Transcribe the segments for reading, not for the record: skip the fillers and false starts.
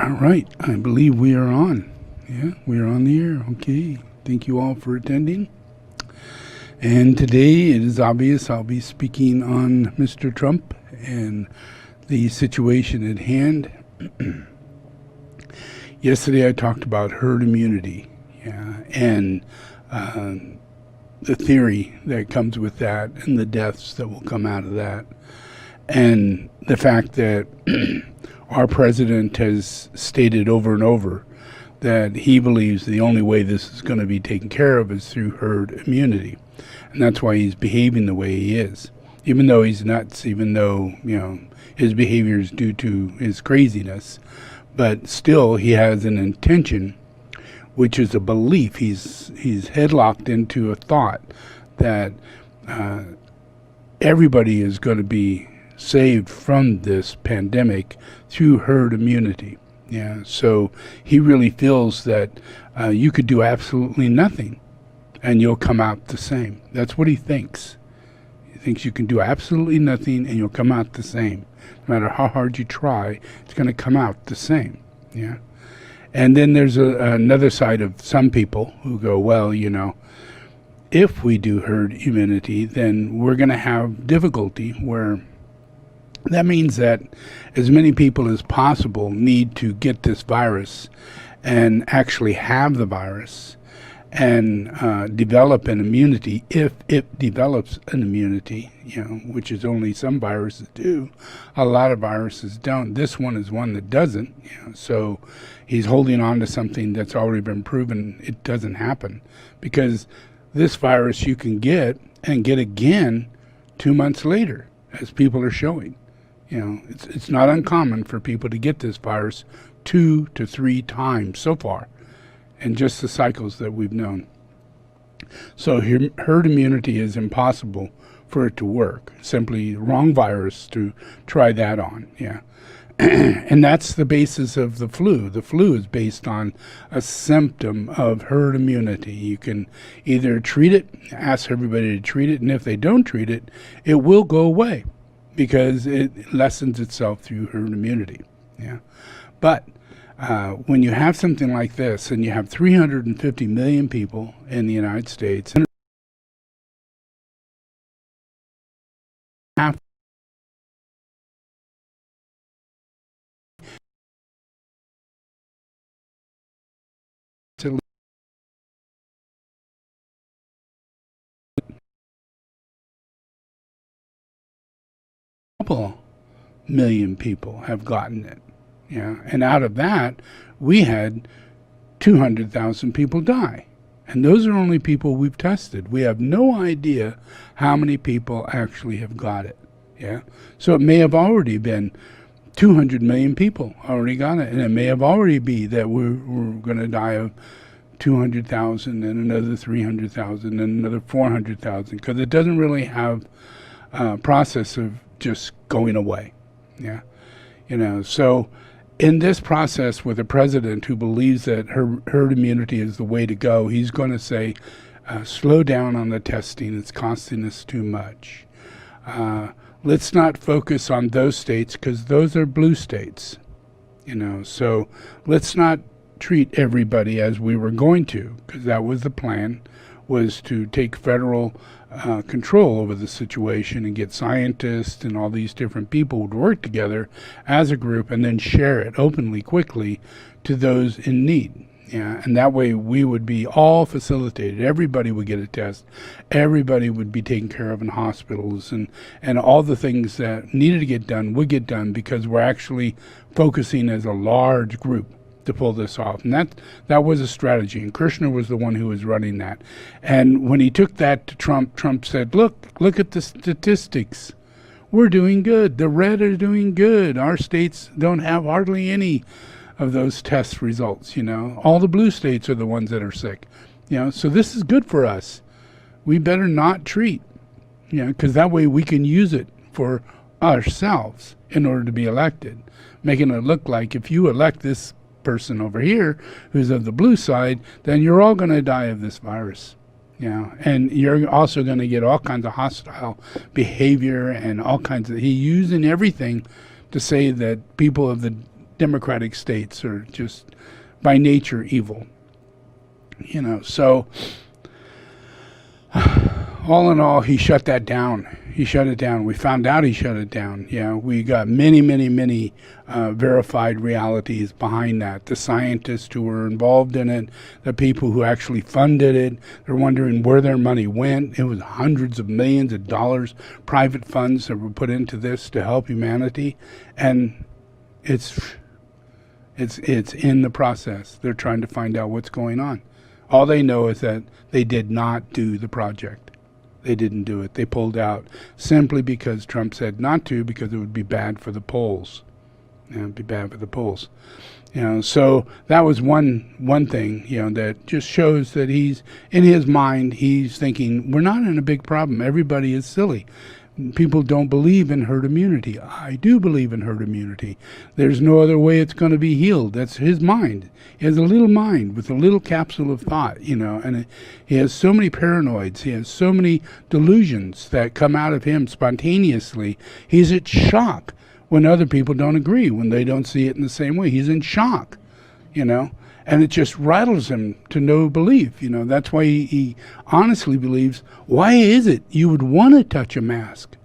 All right, I believe we are on. Yeah, we are on the air. Okay, thank you all for attending. And today it is obvious I'll be speaking on Mr. Trump and the situation at hand. Yesterday I talked about herd immunity, and the theory that comes with that and the deaths that will come out of that. And the fact that our president has stated over and over that he believes the only way this is going to be taken care of is through herd immunity. And that's why he's behaving the way he is. Even though he's nuts, even though, his behavior is due to his craziness, but still he has an intention, which is a belief. He's headlocked into a thought that everybody is going to be saved from this pandemic through herd immunity. Yeah, so he really feels that you could do absolutely nothing and you'll come out the same. That's what he thinks. He thinks you can do absolutely nothing and you'll come out the same. No matter how hard you try, it's going to come out the same. Yeah. And then there's another side of some people who go, well, if we do herd immunity, then we're going to have difficulty where that means that as many people as possible need to get this virus and actually have the virus and develop an immunity. If it develops an immunity, which is only some viruses do, a lot of viruses don't. This one is one that doesn't. So he's holding on to something that's already been proven it doesn't happen, because this virus you can get and get again 2 months later, as people are showing. It's not uncommon for people to get this virus 2 to 3 times so far, and just the cycles that we've known. So herd immunity is impossible for it to work. Simply wrong virus to try that on. And that's the basis of the flu. The flu is based on a symptom of herd immunity. You can either treat it, ask everybody to treat it, and if they don't treat it, it will go away because it lessens itself through herd immunity. But when you have something like this and you have 350 million people in the United States, half couple million people have gotten it. And out of that, we had 200,000 people die. And those are only people we've tested. We have no idea how many people actually have got it. So it may have already been 200 million people already got it. And it may have already be that we're going to die of 200,000 and another 300,000 and another 400,000, because it doesn't really have a process of just going away. So in this process with a president who believes that herd immunity is the way to go, he's going to say, slow down on the testing. It's costing us too much. Let's not focus on those states because those are blue states. So let's not treat everybody as we were going to, because that was the plan, was to take federal control over the situation and get scientists and all these different people to work together as a group and then share it openly, quickly to those in need. And that way we would be all facilitated. Everybody would get a test. Everybody would be taken care of in hospitals, and all the things that needed to get done would get done because we're actually focusing as a large group to pull this off. And that was a strategy, and Krishna was the one who was running that. And when he took that to Trump, Trump said, look at the statistics. We're doing good. The red are doing good. Our states don't have hardly any of those test results. All the blue states are the ones that are sick. So this is good for us. We better not treat, because that way we can use it for ourselves in order to be elected, making it look like if you elect this person over here who's of the blue side, then you're all going to die of this virus. And you're also going to get all kinds of hostile behavior and all kinds of, he's using everything to say that people of the democratic states are just by nature evil. So all in all, he shut that down. He shut it down. We found out he shut it down. We got many, many, many verified realities behind that. The scientists who were involved in it, the people who actually funded it, they're wondering where their money went. It was hundreds of millions of dollars, private funds that were put into this to help humanity. And it's in the process. They're trying to find out what's going on. All they know is that they did not do the project. They didn't do it. They pulled out simply because Trump said not to, because it would be bad for the polls. It would be bad for the polls. So that was one thing, that just shows that he's, in his mind, he's thinking, we're not in a big problem. Everybody is silly. People don't believe in herd immunity. I do believe in herd immunity. There's no other way it's going to be healed. That's his mind. He has a little mind with a little capsule of thought, and he has so many paranoids. He has so many delusions that come out of him spontaneously. He's at shock when other people don't agree, when they don't see it in the same way. He's in shock, and it just rattles him to no belief. That's why he honestly believes, why is it you would want to touch a mask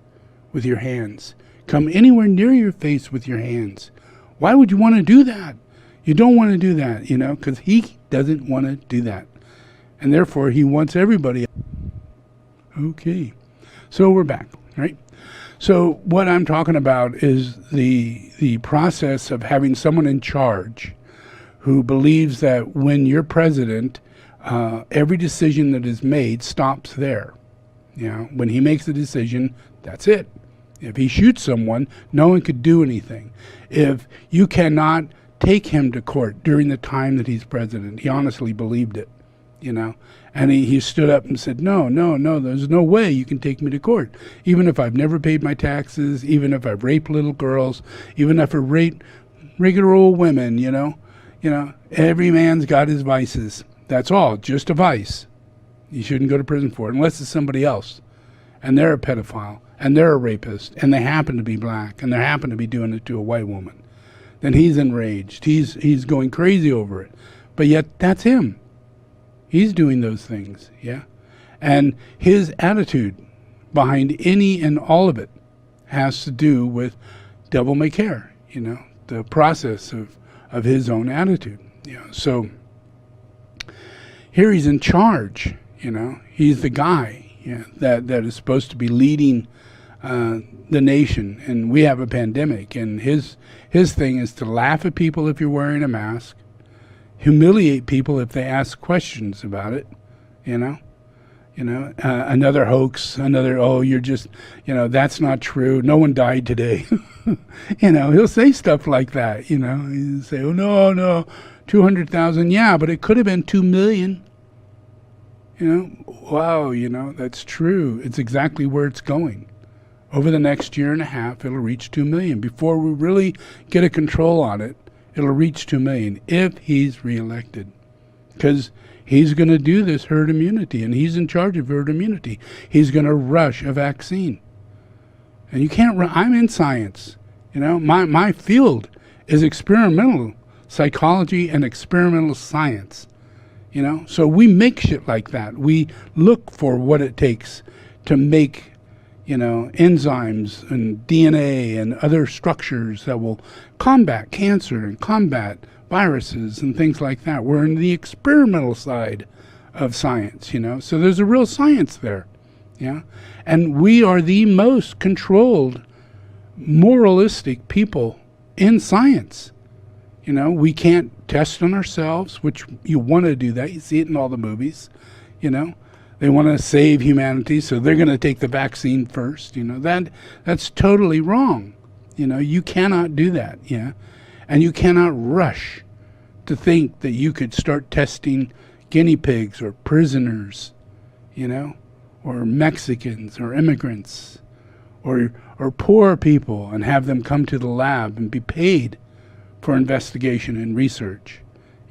with your hands? Come anywhere near your face with your hands. Why would you want to do that? You don't want to do that, because he doesn't want to do that. And therefore, he wants everybody. Okay. So we're back, right? So what I'm talking about is the process of having someone in charge who believes that when you're president, every decision that is made stops there. When he makes a decision, that's it. If he shoots someone, no one could do anything. If you cannot take him to court during the time that he's president, he honestly believed it, and he stood up and said, no, there's no way you can take me to court. Even if I've never paid my taxes, even if I've raped little girls, even if I rape regular old women, every man's got his vices. That's all, just a vice. You shouldn't go to prison for it unless it's somebody else. And they're a pedophile, and they're a rapist, and they happen to be black, and they happen to be doing it to a white woman. Then he's enraged. He's going crazy over it. But yet, that's him. He's doing those things, And his attitude behind any and all of it has to do with devil may care, the process of his own attitude. So here he's in charge, he's the guy that is supposed to be leading the nation, and we have a pandemic, and his thing is to laugh at people if you're wearing a mask, humiliate people if they ask questions about it, another hoax, you're just, that's not true, no one died today. He'll say stuff like that, he'll say, oh, no, 200,000, yeah, but it could have been 2 million. Wow, that's true. It's exactly where it's going. Over the next year and a half, it'll reach 2 million. Before we really get a control on it, it'll reach 2 million if he's reelected. Because he's going to do this herd immunity, and he's in charge of herd immunity. He's going to rush a vaccine. And you can't I'm in science. My field is experimental psychology and experimental science. So we make shit like that. We look for what it takes to make enzymes and DNA and other structures that will combat cancer and combat viruses and things like that. We're in the experimental side of science, So there's a real science there, And we are the most controlled, moralistic people in science. We can't test on ourselves, which you want to do that. You see it in all the movies, They want to save humanity, so they're going to take the vaccine first. That's totally wrong. You cannot do that. And you cannot rush to think that you could start testing guinea pigs or prisoners, or Mexicans or immigrants or poor people and have them come to the lab and be paid for investigation and research.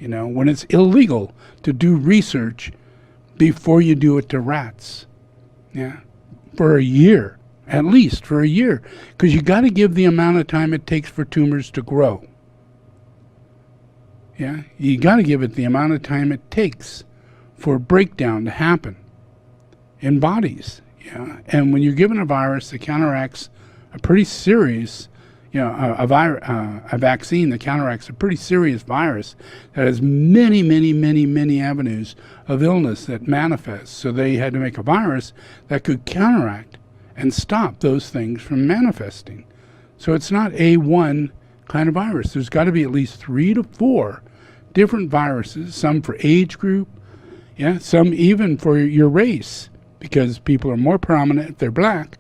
When it's illegal to do research before you do it to rats, for a year, at least for a year, because you got to give the amount of time it takes for tumors to grow. Yeah, you got to give it the amount of time it takes for breakdown to happen in bodies. Yeah, and when you're given a virus that counteracts a pretty serious, a vaccine that counteracts a pretty serious virus that has many, many, many, many avenues of illness that manifest. So they had to make a virus that could counteract and stop those things from manifesting. So it's not a one kind of virus. There's got to be at least 3 to 4 different viruses, some for age group, yeah, some even for your race, because people are more prominent if they're black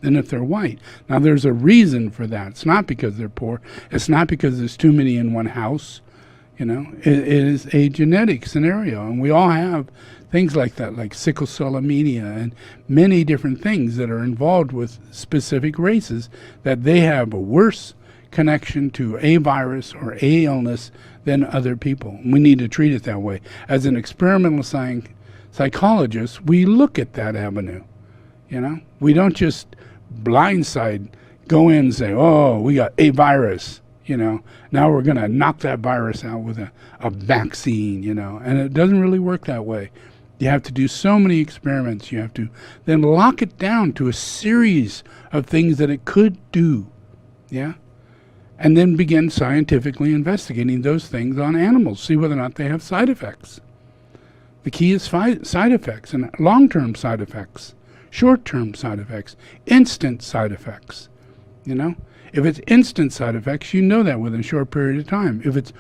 than if they're white. Now, there's a reason for that. It's not because they're poor. It's not because there's too many in one house. It is a genetic scenario, and we all have things like that, like sickle cell anemia and many different things that are involved with specific races that they have a worse connection to a virus or a illness than other people. We need to treat it that way. As an experimental psychologist, we look at that avenue. We don't just blindside go in and say, oh, we got a virus. Now we're going to knock that virus out with a vaccine, and it doesn't really work that way. You have to do so many experiments. You have to then lock it down to a series of things that it could do, yeah? And then begin scientifically investigating those things on animals, see whether or not they have side effects. The key is side effects and long-term side effects, short-term side effects, instant side effects, If it's instant side effects, you know that within a short period of time. If it's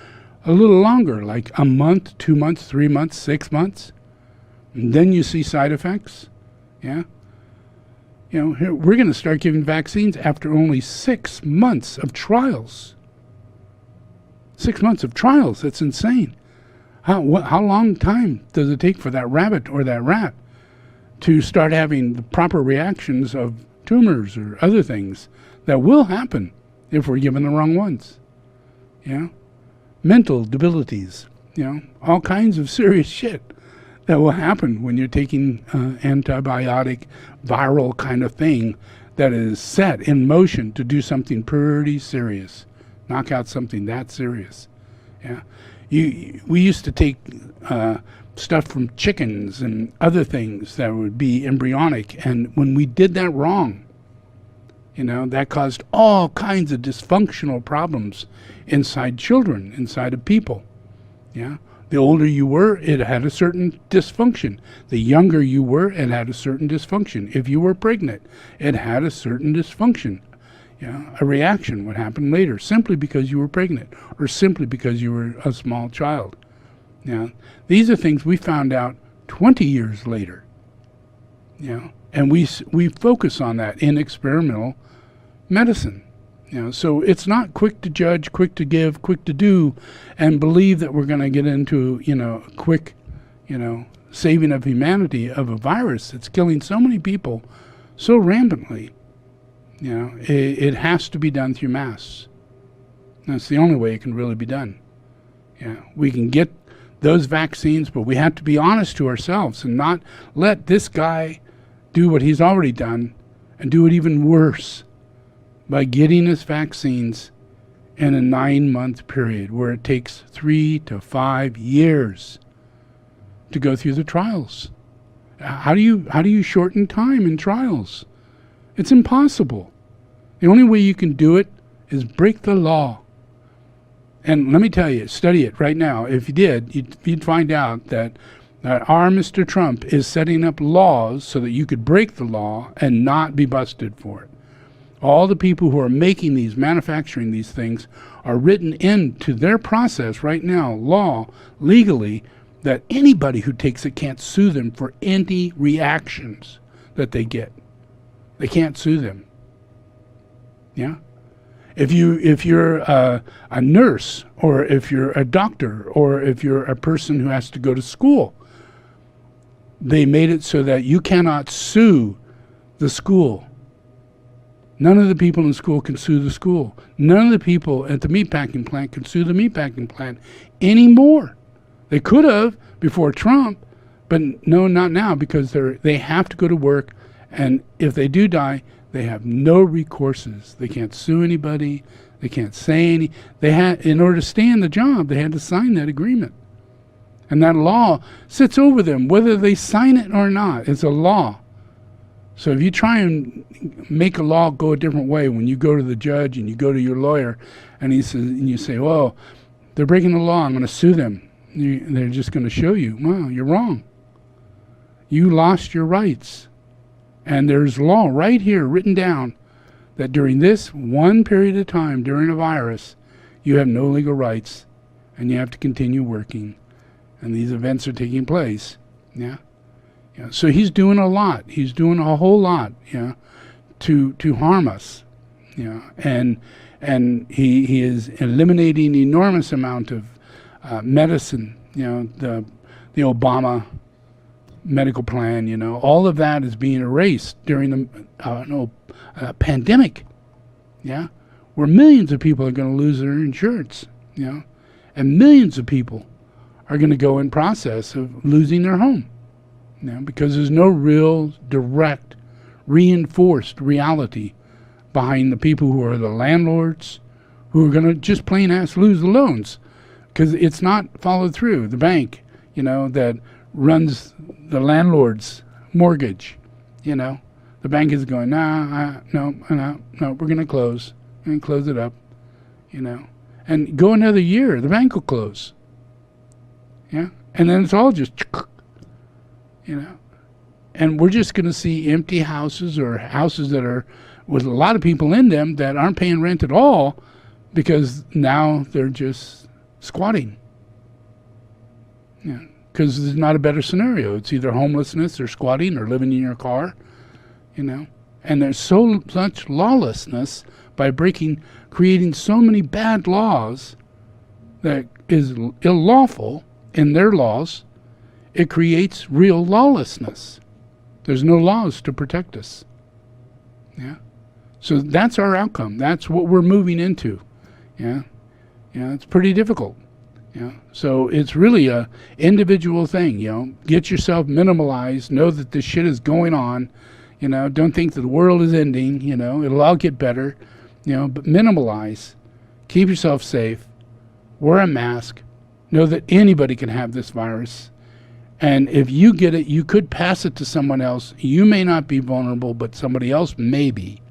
a little longer, like a month, 2 months, 3 months, 6 months, and then you see side effects, yeah? Here, we're going to start giving vaccines after only 6 months of trials. 6 months of trials, that's insane. How long time does it take for that rabbit or that rat to start having the proper reactions of tumors or other things that will happen if we're given the wrong ones? Mental debilities, all kinds of serious shit that will happen when you're taking antibiotic viral kind of thing that is set in motion to do something pretty serious, knock out something that serious. Yeah, we used to take stuff from chickens and other things that would be embryonic, and when we did that wrong, that caused all kinds of dysfunctional problems inside children, inside of people. Yeah. The older you were, it had a certain dysfunction. The younger you were, it had a certain dysfunction. If you were pregnant, it had a certain dysfunction. A reaction would happen later simply because you were pregnant or simply because you were a small child. These are things we found out 20 years later. And we focus on that in experimental medicine. So it's not quick to judge, quick to give, quick to do, and believe that we're going to get into, a quick, saving of humanity of a virus that's killing so many people so rampantly. It has to be done through mass. That's the only way it can really be done. We can get those vaccines, but we have to be honest to ourselves and not let this guy do what he's already done and do it even worse by getting us vaccines in a 9-month period where it takes 3 to 5 years to go through the trials. How do you shorten time in trials? It's impossible. The only way you can do it is break the law. And let me tell you, study it right now. If you did, you'd find out that our Mr. Trump is setting up laws so that you could break the law and not be busted for it. All the people who are making these, manufacturing these things, are written into their process right now, law, legally, that anybody who takes it can't sue them for any reactions that they get. They can't sue them. Yeah? If you're a nurse, or if you're a doctor, or if you're a person who has to go to school, they made it so that you cannot sue the school. None of the people in school can sue the school. None of the people at the meatpacking plant can sue the meatpacking plant anymore. They could have before Trump, but no, not now, because they have to go to work, and if they do die, they have no recourses. They can't sue anybody. They can't say any. They had, in order to stay in the job, they had to sign that agreement. And that law sits over them, whether they sign it or not. It's a law. So if you try and make a law go a different way, when you go to the judge and you go to your lawyer, and he says, and you say, "Well, they're breaking the law. I'm going to sue them." They're just going to show you, "Well, you're wrong. You lost your rights." And there's law right here written down that during this one period of time during a virus, you have no legal rights, and you have to continue working. And these events are taking place. Yeah. Yeah. So he's doing a lot. He's doing a whole lot. Yeah. To harm us. Yeah. And he is eliminating enormous amount of medicine. You know, the Obama medical plan. You know, all of that is being erased during the pandemic. Yeah. Where millions of people are going to lose their insurance. You know, and millions of people are going to go in process of losing their home, you know, because there's no real direct reinforced reality behind the people who are the landlords, who are going to just plain ass lose the loans because it's not followed through. The bank, you know, that runs the landlord's mortgage, you know, the bank is going, no, we're going to close and close it up, you know, and go another year, the bank will close. Yeah, and then it's all just, you know, and we're just going to see empty houses or houses that are with a lot of people in them that aren't paying rent at all because now they're just squatting. Yeah, because there's not a better scenario. It's either homelessness or squatting or living in your car, you know. And there's so much lawlessness by creating so many bad laws that is unlawful. In their laws, it creates real lawlessness. There's no laws to protect us. Yeah. So that's our outcome. That's what we're moving into. Yeah. Yeah, it's pretty difficult. Yeah. So it's really a individual thing, you know. Get yourself minimalized, know that this shit is going on, you know, don't think that the world is ending, you know, it'll all get better, you know, but minimalize. Keep yourself safe. Wear a mask. Know that anybody can have this virus. And if you get it, you could pass it to someone else. You may not be vulnerable, but somebody else may be.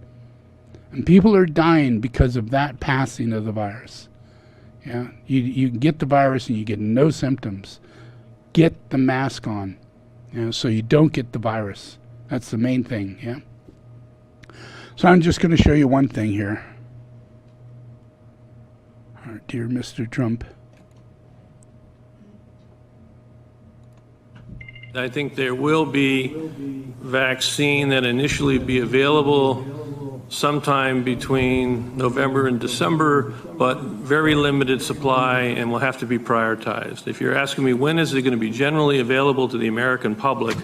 And people are dying because of that passing of the virus. Yeah, you get the virus and you get no symptoms. Get the mask on, you know, so you don't get the virus. That's the main thing, yeah? So I'm just going to show you one thing here. Our dear Mr. Trump. I think there will be vaccine that initially be available sometime between November and December, but very limited supply and will have to be prioritized. If you're asking me when is it going to be generally available to the American public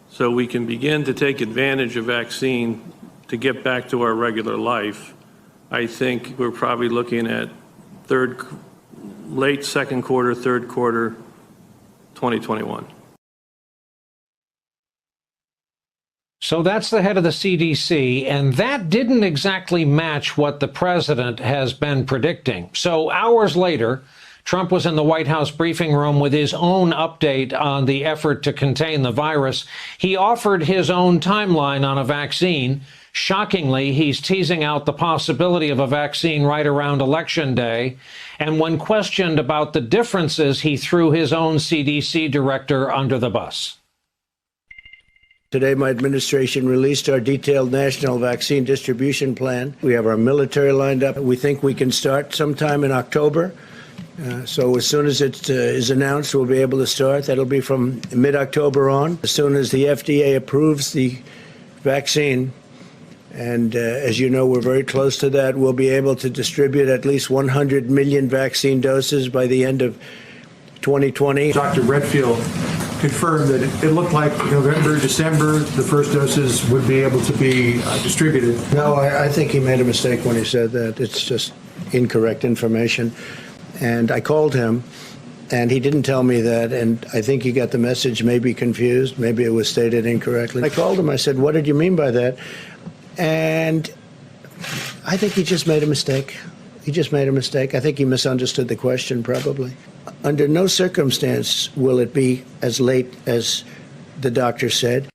so we can begin to take advantage of vaccine to get back to our regular life, I think we're probably looking at late second quarter, third quarter, 2021. So that's the head of the CDC, and that didn't exactly match what the president has been predicting. So hours later, Trump was in the White House briefing room with his own update on the effort to contain the virus. He offered his own timeline on a vaccine. Shockingly, he's teasing out the possibility of a vaccine right around Election Day. And when questioned about the differences, he threw his own CDC director under the bus. Today, my administration released our detailed national vaccine distribution plan. We have our military lined up. We think we can start sometime in October. So as soon as it is announced, we'll be able to start. That'll be from mid-October on. As soon as the FDA approves the vaccine, and as you know, we're very close to that, we'll be able to distribute at least 100 million vaccine doses by the end of 2020. Dr. Redfield confirmed that it looked like November, December, the first doses would be able to be distributed. No, I think he made a mistake when he said that. It's just incorrect information. And I called him, and he didn't tell me that, and I think he got the message maybe confused. Maybe it was stated incorrectly. I called him. I said, what did you mean by that? And I think he just made a mistake. He just made a mistake. I think he misunderstood the question, probably. Under no circumstance will it be as late as the doctor said.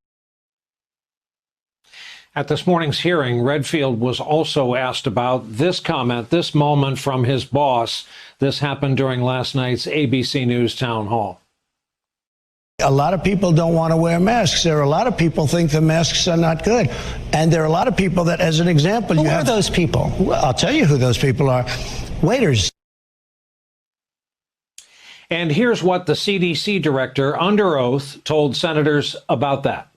At this morning's hearing, Redfield was also asked about this comment, this moment from his boss. This happened during last night's ABC News town hall. A lot of people don't want to wear masks. There are a lot of people think the masks are not good. And there are a lot of people that, as an example, Who are those people? Well, I'll tell you who those people are. Waiters. And here's what the CDC director, under oath, told senators about that.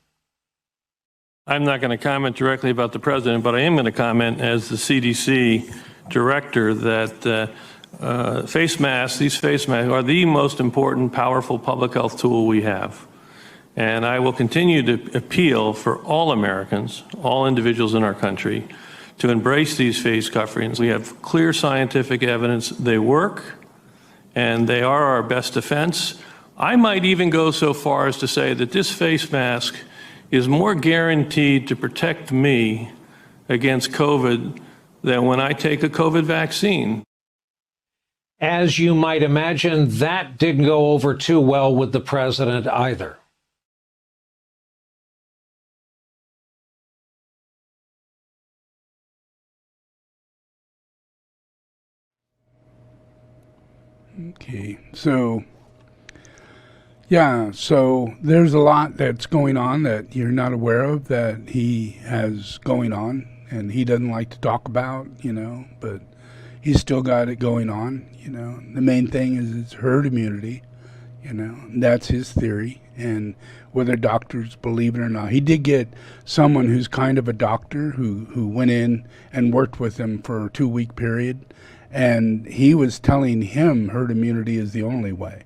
I'm not going to comment directly about the president, but I am going to comment as the CDC director that face masks, these face masks are the most important, powerful public health tool we have. And I will continue to appeal for all Americans, all individuals in our country, to embrace these face coverings. We have clear scientific evidence they work, and they are our best defense. I might even go so far as to say that this face mask is more guaranteed to protect me against COVID than when I take a COVID vaccine. As you might imagine, that didn't go over too well with the president either. Okay, so there's a lot that's going on that you're not aware of that he has going on, and he doesn't like to talk about, but he's still got it going on, The main thing is it's herd immunity, That's his theory, and whether doctors believe it or not. He did get someone who's kind of a doctor who went in and worked with him for a 2-week period, and he was telling him herd immunity is the only way.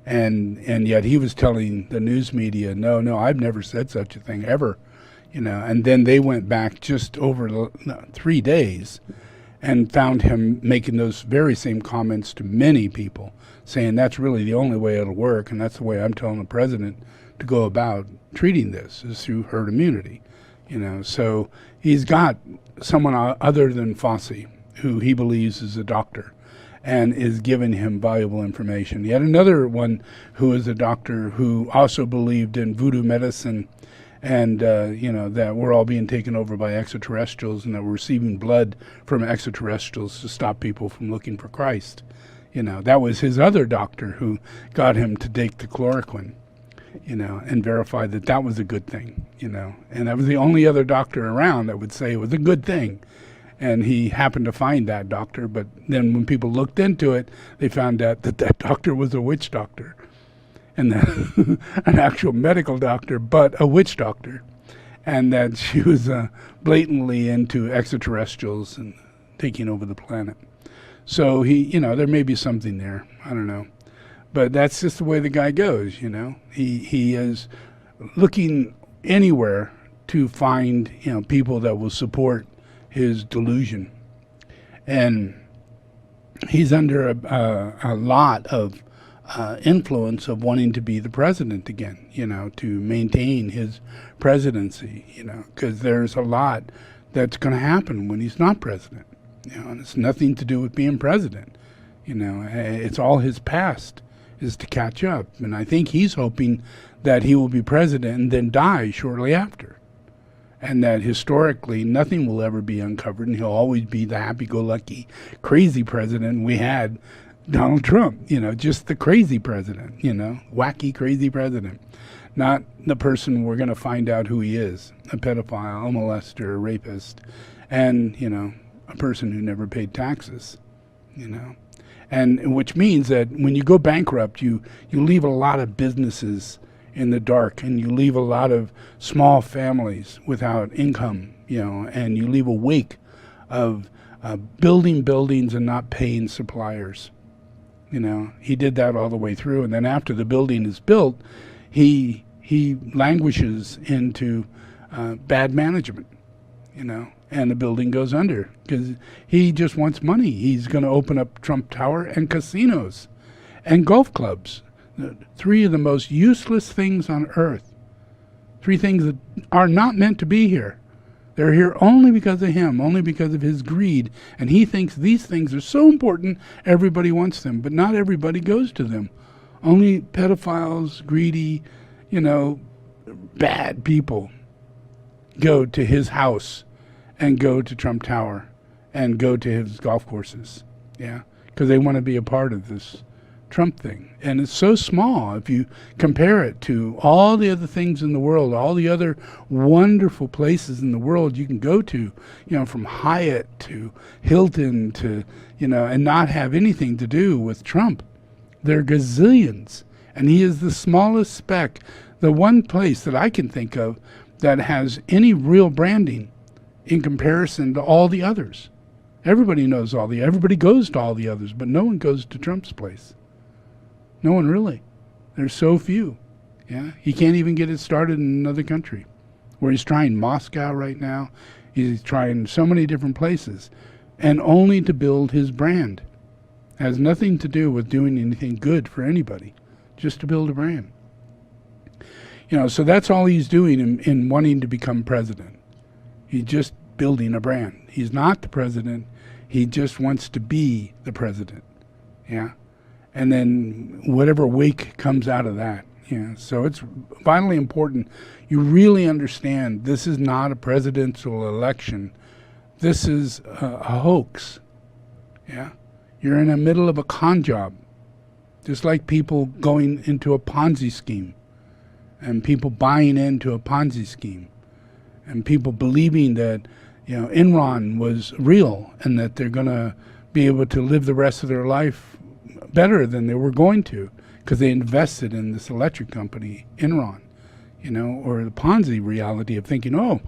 And yet he was telling the news media, no, I've never said such a thing ever, And then they went back just over 3 days and found him making those very same comments to many people, saying that's really the only way it'll work, and that's the way I'm telling the president to go about treating this, is through herd immunity. So he's got someone other than Fauci, who he believes is a doctor, and is giving him valuable information. He had another one who is a doctor who also believed in voodoo medicine, and that we're all being taken over by extraterrestrials, and that we're receiving blood from extraterrestrials to stop people from looking for Christ. That was his other doctor who got him to take the chloroquine, and verify that that was a good thing, And that was the only other doctor around that would say it was a good thing. And he happened to find that doctor, but then when people looked into it, they found out that doctor was a witch doctor. And that an actual medical doctor, but a witch doctor. And that she was blatantly into extraterrestrials and taking over the planet. So there may be something there. I don't know. But that's just the way the guy goes, He is looking anywhere to find, people that will support his delusion. And he's under a lot of influence of wanting to be the president again, to maintain his presidency, because there's a lot that's going to happen when he's not president, and it's nothing to do with being president. It's all his past is to catch up. And I think he's hoping that he will be president and then die shortly after. And that historically nothing will ever be uncovered, and he'll always be the happy-go-lucky, crazy president. We had Donald Trump, just the crazy president, wacky, crazy president. Not the person we're going to find out who he is, a pedophile, a molester, a rapist, and, a person who never paid taxes, And which means that when you go bankrupt, you leave a lot of businesses in the dark, and you leave a lot of small families without income, and you leave a wake of building buildings and not paying suppliers. He did that all the way through, and then after the building is built, he languishes into bad management, and the building goes under because he just wants money. He's going to open up Trump Tower and casinos and golf clubs. 3 of the most useless things on earth. 3 things that are not meant to be here. They're here only because of him, only because of his greed. And he thinks these things are so important, everybody wants them. But not everybody goes to them. Only pedophiles, greedy, bad people go to his house and go to Trump Tower and go to his golf courses. Yeah, because they want to be a part of this Trump thing. And it's so small if you compare it to all the other things in the world, all the other wonderful places in the world you can go to, from Hyatt to Hilton to, and not have anything to do with Trump. There are gazillions, and he is the smallest speck, the one place that I can think of that has any real branding in comparison to all the others. Everybody knows everybody goes to all the others, but no one goes to Trump's place. No one really. There's so few. Yeah, he can't even get it started in another country. Where he's trying Moscow right now, he's trying so many different places, and only to build his brand. It has nothing to do with doing anything good for anybody, just to build a brand. So that's all he's doing in wanting to become president. He's just building a brand. He's not the president. He just wants to be the president. Yeah. And then whatever wake comes out of that. Yeah. So it's vitally important you really understand this is not a presidential election. This is a hoax. Yeah. You're in the middle of a con job. Just like people going into a Ponzi scheme and people buying into a Ponzi scheme and people believing that, Enron was real and that they're going to be able to live the rest of their life better than they were going to because they invested in this electric company, Enron, or the Ponzi reality of thinking, oh,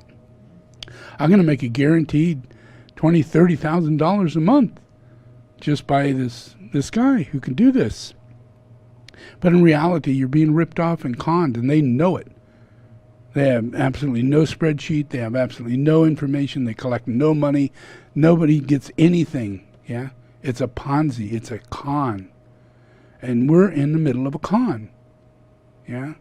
I'm going to make a guaranteed $20,000, $30,000 a month just by this guy who can do this. But in reality, you're being ripped off and conned, and they know it. They have absolutely no spreadsheet. They have absolutely no information. They collect no money. Nobody gets anything. Yeah, it's a Ponzi. It's a con. And we're in the middle of a con. Yeah.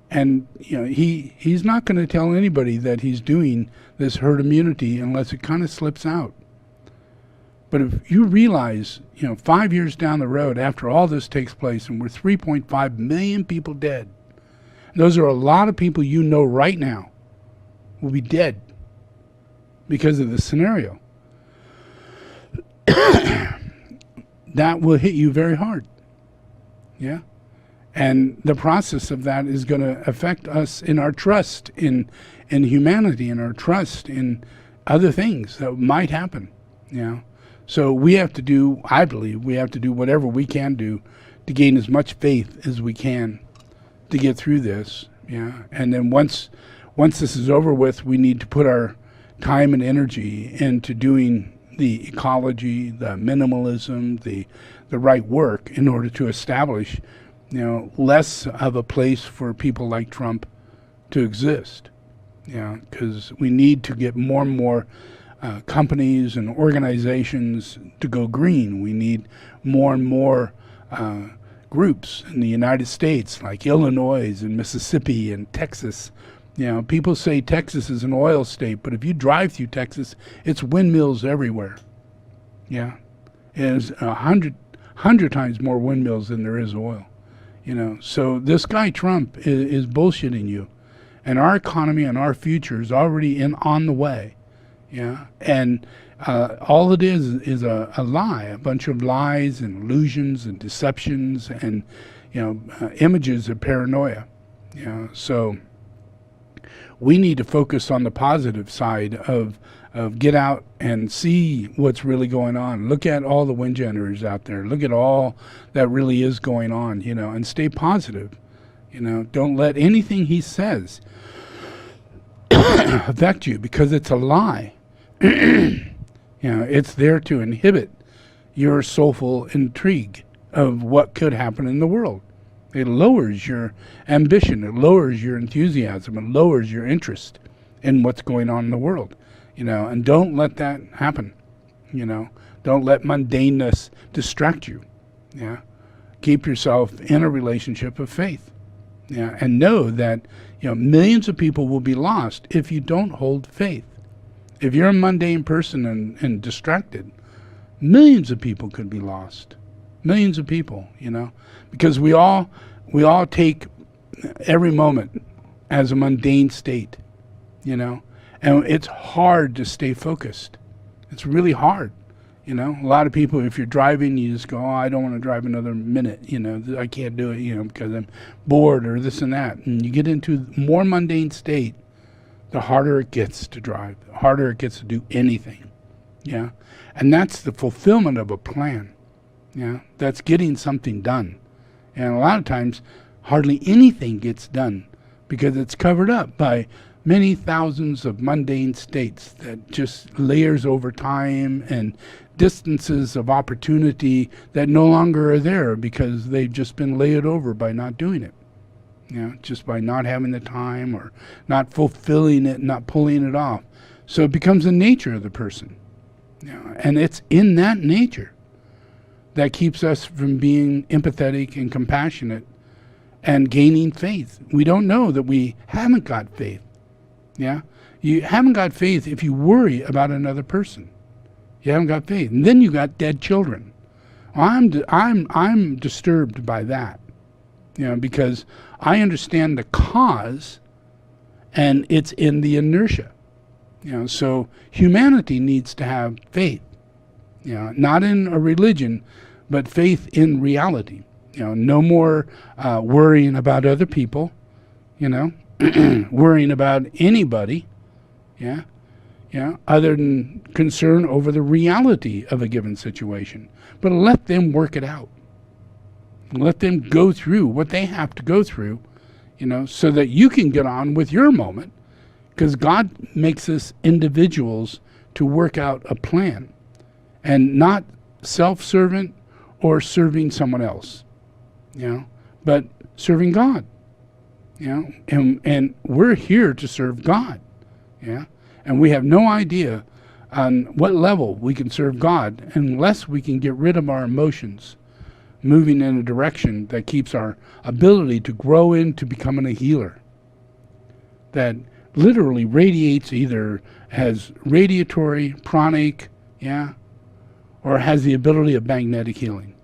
And, he's not going to tell anybody that he's doing this herd immunity unless it kind of slips out. But if you realize, 5 years down the road after all this takes place and we're 3.5 million people dead, those are a lot of people right now will be dead because of this scenario. That will hit you very hard. Yeah. And the process of that is going to affect us in our trust in humanity and our trust in other things that might happen. So we have to do, I believe, whatever we can do to gain as much faith as we can to get through this. Yeah. And then once this is over with, we need to put our time and energy into doing the ecology, the minimalism, the right work in order to establish, less of a place for people like Trump to exist. Yeah, because we need to get more and more companies and organizations to go green. We need more and more groups in the United States, like Illinois and Mississippi and Texas. People say Texas is an oil state, but if you drive through Texas, it's windmills everywhere. Yeah, there's 100 times more windmills than there is oil. So this guy Trump is bullshitting you, and our economy and our future is already on the way. Yeah, and all it is a lie, a bunch of lies and illusions and deceptions and images of paranoia. So we need to focus on the positive side of get out and see what's really going on. Look at all the wind generators out there. Look at all that really is going on, and stay positive. Don't let anything he says affect you because it's a lie. It's there to inhibit your soulful intrigue of what could happen in the world. It lowers your ambition. It lowers your enthusiasm. It lowers your interest in what's going on in the world. And don't let that happen. Don't let mundaneness distract you. Yeah. Keep yourself in a relationship of faith. Yeah, and know that millions of people will be lost if you don't hold faith. If you're a mundane person and distracted, millions of people could be lost. Millions of people, because we all take every moment as a mundane state, and it's hard to stay focused. It's really hard. A lot of people, if you're driving, you just go, oh, I don't want to drive another minute. I can't do it, because I'm bored or this and that. And you get into a more mundane state, the harder it gets to drive, the harder it gets to do anything. Yeah. And that's the fulfillment of a plan. Yeah. That's getting something done. And a lot of times, hardly anything gets done because it's covered up by many thousands of mundane states that just layers over time and distances of opportunity that no longer are there because they've just been layered over by not doing it. Just by not having the time or not fulfilling it, not pulling it off. So it becomes the nature of the person. And it's in that nature that keeps us from being empathetic and compassionate and gaining faith. We don't know that we haven't got faith. Yeah, you haven't got faith if you worry about another person. You haven't got faith, and then you got dead children. I'm disturbed by that, because I understand the cause, and it's in the inertia. So humanity needs to have faith. Not in a religion, but faith in reality. No more worrying about other people. Worrying about anybody, other than concern over the reality of a given situation. But let them work it out. Let them go through what they have to go through, so that you can get on with your moment, because God makes us individuals to work out a plan, and not self-servant or serving someone else, but serving God. And we're here to serve God, and we have no idea on what level we can serve God unless we can get rid of our emotions, moving in a direction that keeps our ability to grow into becoming a healer, that literally radiates, either has radiatory, pranic, or has the ability of magnetic healing,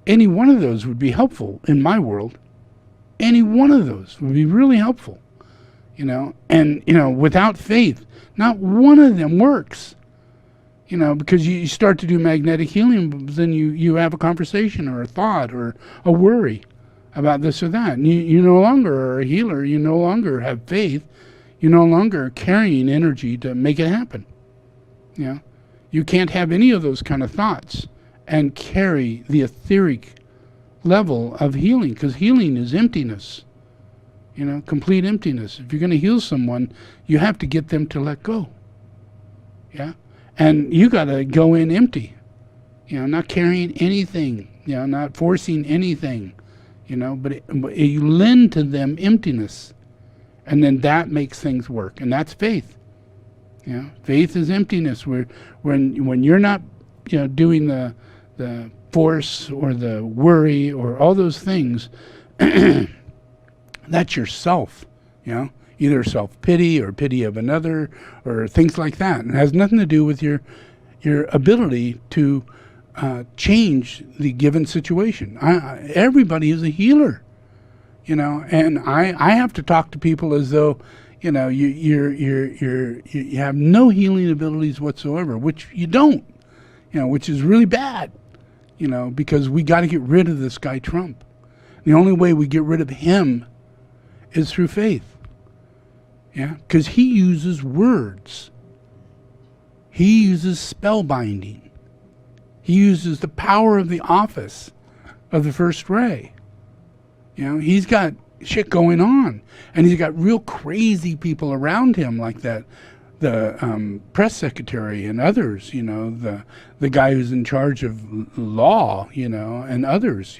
Any one of those would be helpful in my world. Any one of those would be really helpful, and, without faith, not one of them works, because you start to do magnetic healing, but then you have a conversation or a thought or a worry about this or that. And you no longer are a healer. You no longer have faith. You no longer are carrying energy to make it happen. You can't have any of those kind of thoughts and carry the etheric level of healing, because healing is emptiness, complete emptiness. If you're going to heal someone, you have to get them to let go. And you got to go in empty, not carrying anything, not forcing anything, but you lend to them emptiness, and then that makes things work, and that's faith. Faith is emptiness, where when you're not doing the force or the worry or all those things, that's yourself, either self-pity or pity of another or things like that. And it has nothing to do with your ability to change the given situation. Everybody is a healer, and I have to talk to people as though, you have no healing abilities whatsoever, which you don't, which is really bad. Because we got to get rid of this guy Trump. The only way we get rid of him is through faith. Because he uses words. He uses spellbinding. He uses the power of the office of the first ray. He's got shit going on. And he's got real crazy people around him like that. The press secretary and others, the guy who's in charge of law, and others,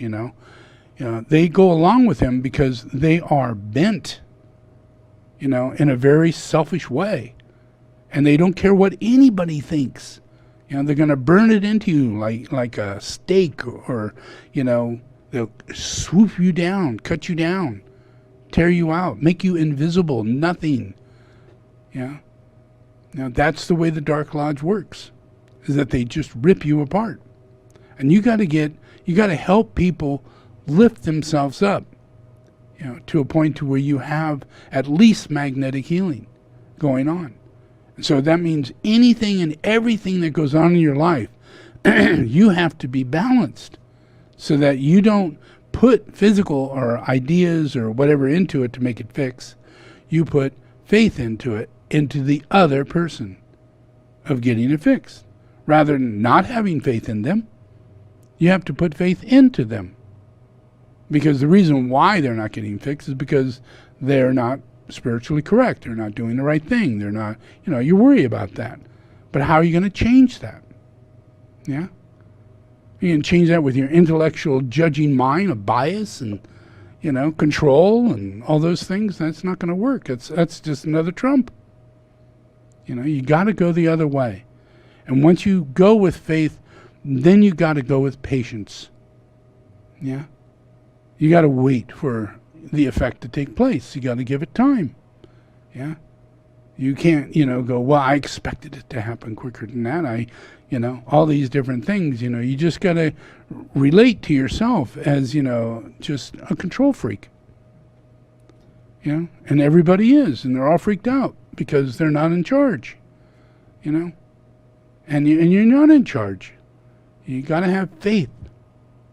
they go along with him because they are bent, in a very selfish way. And they don't care what anybody thinks. They're going to burn it into you like a steak, or, they'll swoop you down, cut you down, tear you out, make you invisible, nothing. Yeah. Now that's the way the Dark Lodge works, is that they just rip you apart. And you got to help people lift themselves up, to a point to where you have at least magnetic healing going on. And so that means anything and everything that goes on in your life, you have to be balanced so that you don't put physical or ideas or whatever into it to make it fix. You put faith into it, into the other person of getting it fixed. Rather than not having faith in them, you have to put faith into them. Because the reason why they're not getting fixed is because they're not spiritually correct. They're not doing the right thing. They're not, you worry about that. But how are you going to change that? Yeah? You can change that with your intellectual judging mind of bias and, control and all those things. That's not going to work. That's just another Trump. You got to go the other way. And once you go with faith, then you got to go with patience. Yeah? You got to wait for the effect to take place. You got to give it time. Yeah? You can't, go, well, I expected it to happen quicker than that. All these different things, you just got to relate to yourself as, just a control freak. And everybody is, and they're all freaked out because they're not in charge, and you're not in charge. You got to have faith.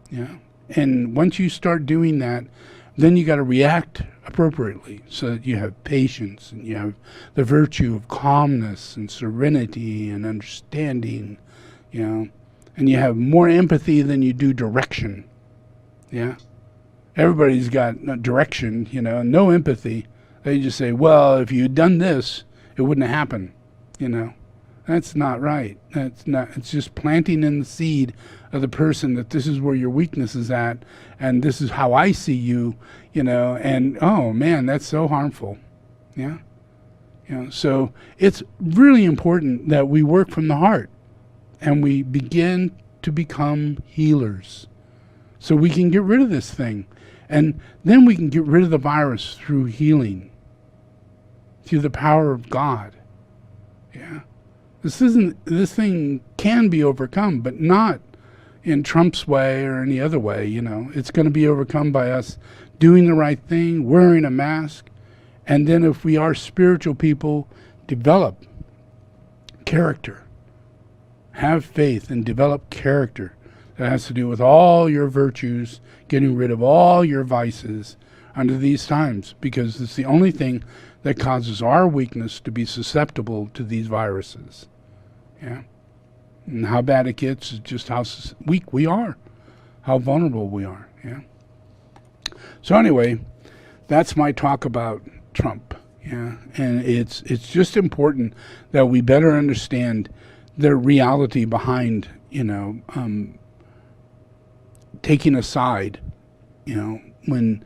Yeah. And once you start doing that, then you got to react appropriately so that you have patience and you have the virtue of calmness and serenity and understanding, and you have more empathy than you do direction. Yeah. Everybody's got direction, no empathy. They just say, well, if you had done this, it wouldn't happen, That's not right. It's just planting in the seed of the person that this is where your weakness is at, and this is how I see you, and oh man, that's so harmful. Yeah. So it's really important that we work from the heart and we begin to become healers so we can get rid of this thing. And then we can get rid of the virus through healing, through the power of God. Yeah. This thing can be overcome, but not in Trump's way or any other way, It's going to be overcome by us doing the right thing, wearing a mask, and then if we are spiritual people, develop character. Have faith and develop character. That has to do with all your virtues, getting rid of all your vices under these times, because it's the only thing that causes our weakness to be susceptible to these viruses. Yeah. And how bad it gets is just how weak we are, how vulnerable we are. Yeah. So anyway, that's my talk about Trump. Yeah. And it's just important that we better understand the reality behind, taking a side, when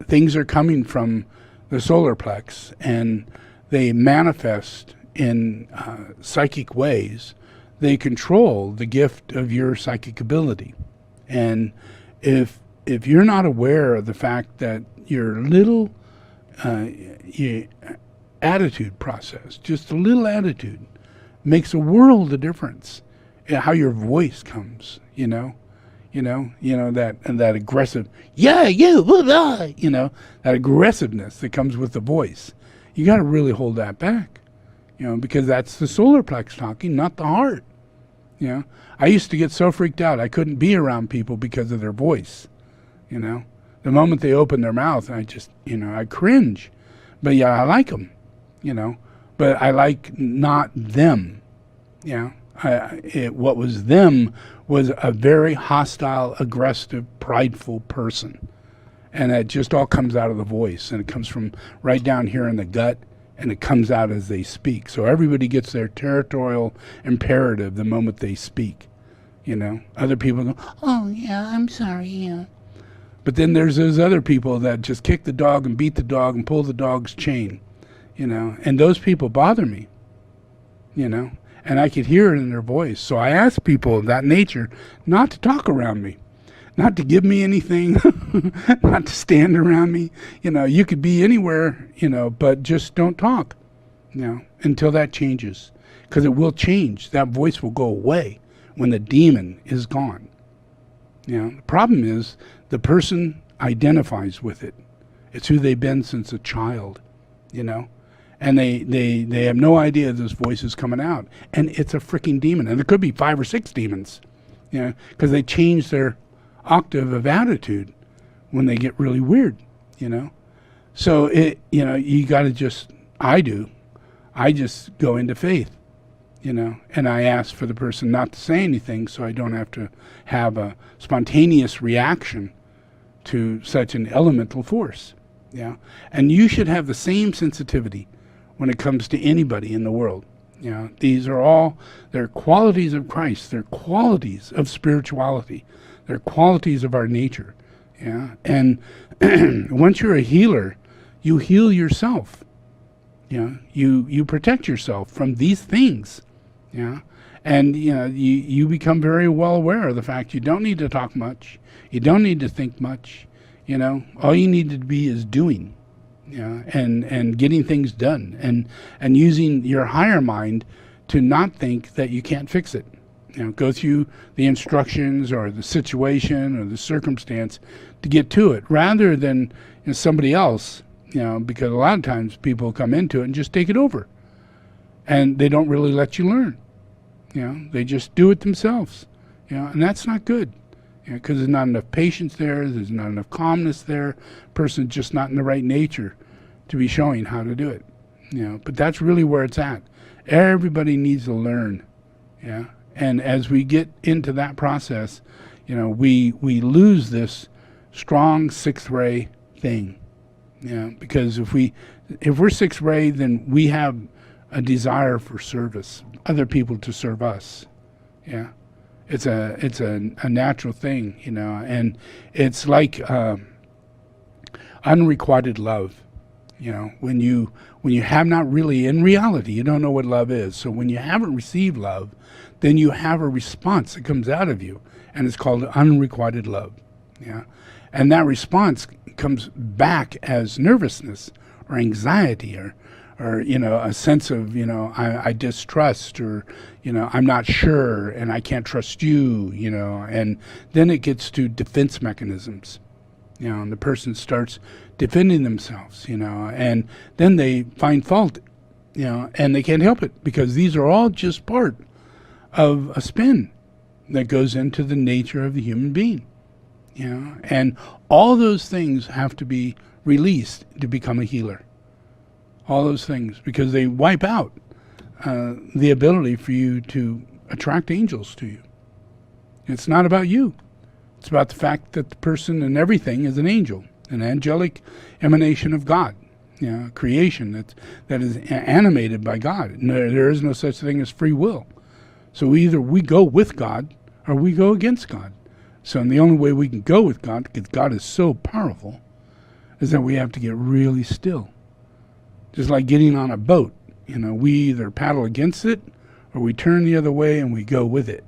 things are coming from the solar plex and they manifest in psychic ways, they control the gift of your psychic ability. And if you're not aware of the fact that your little attitude process, just a little attitude, makes a world of difference in how your voice comes, that aggressive, that aggressiveness that comes with the voice. You got to really hold that back, because that's the solar plex talking, not the heart. I used to get so freaked out I couldn't be around people because of their voice. The moment they open their mouth, I just, I cringe. But yeah, I like them, but I like not them. What was them was a very hostile, aggressive, prideful person. And it just all comes out of the voice, and it comes from right down here in the gut, and it comes out as they speak. So everybody gets their territorial imperative the moment they speak. Other people go, oh yeah, I'm sorry, yeah. But then there's those other people that just kick the dog and beat the dog and pull the dog's chain, and those people bother me, and I could hear it in their voice. So I ask people of that nature not to talk around me. not to give me anything, not to stand around me. You could be anywhere, but just don't talk, until that changes. Because it will change. That voice will go away when the demon is gone. The problem is the person identifies with it. It's who they've been since a child, and they have no idea this voice is coming out. And it's a freaking demon. And there could be 5 or 6 demons, because they change their octave of attitude when they get really weird, So you got to just, I just go into faith, and I ask for the person not to say anything so I don't have to have a spontaneous reaction to such an elemental force. And you should have the same sensitivity when it comes to anybody in the world. These are they're qualities of Christ. They're qualities of spirituality. They're qualities of our nature. And once you're a healer, you heal yourself. You protect yourself from these things. And you become very well aware of the fact you don't need to talk much. You don't need to think much. All you need to be is doing, and getting things done, and using your higher mind to not think that you can't fix it. Go through the instructions or the situation or the circumstance to get to it, rather than somebody else. Because a lot of times people come into it and just take it over, and they don't really let you learn. They just do it themselves. And that's not good. Because there's not enough patience there's not enough calmness there. Person's just not in the right nature to be showing how to do it. But that's really where it's at. Everybody needs to learn. And as we get into that process, we lose this strong 6th ray thing. Because if we're 6th ray, then we have a desire for service, other people to serve us. It's a natural thing, and it's like unrequited love. When you have not really, in reality, you don't know what love is. So when you haven't received love, then you have a response that comes out of you, and it's called unrequited love. And that response comes back as nervousness or anxiety or a sense of, I distrust, or, I'm not sure, and I can't trust you, and then it gets to defense mechanisms, and the person starts defending themselves, and then they find fault, and they can't help it, because these are all just part of a spin that goes into the nature of the human being, and all those things have to be released to become a healer. All those things, because they wipe out the ability for you to attract angels to you. It's not about you. It's about the fact that the person and everything is an angel, an angelic emanation of God, creation that is animated by God. There is no such thing as free will. So either we go with God or we go against God. So the only way we can go with God, because God is so powerful, is that we have to get really still. Just like getting on a boat, we either paddle against it or we turn the other way and we go with it.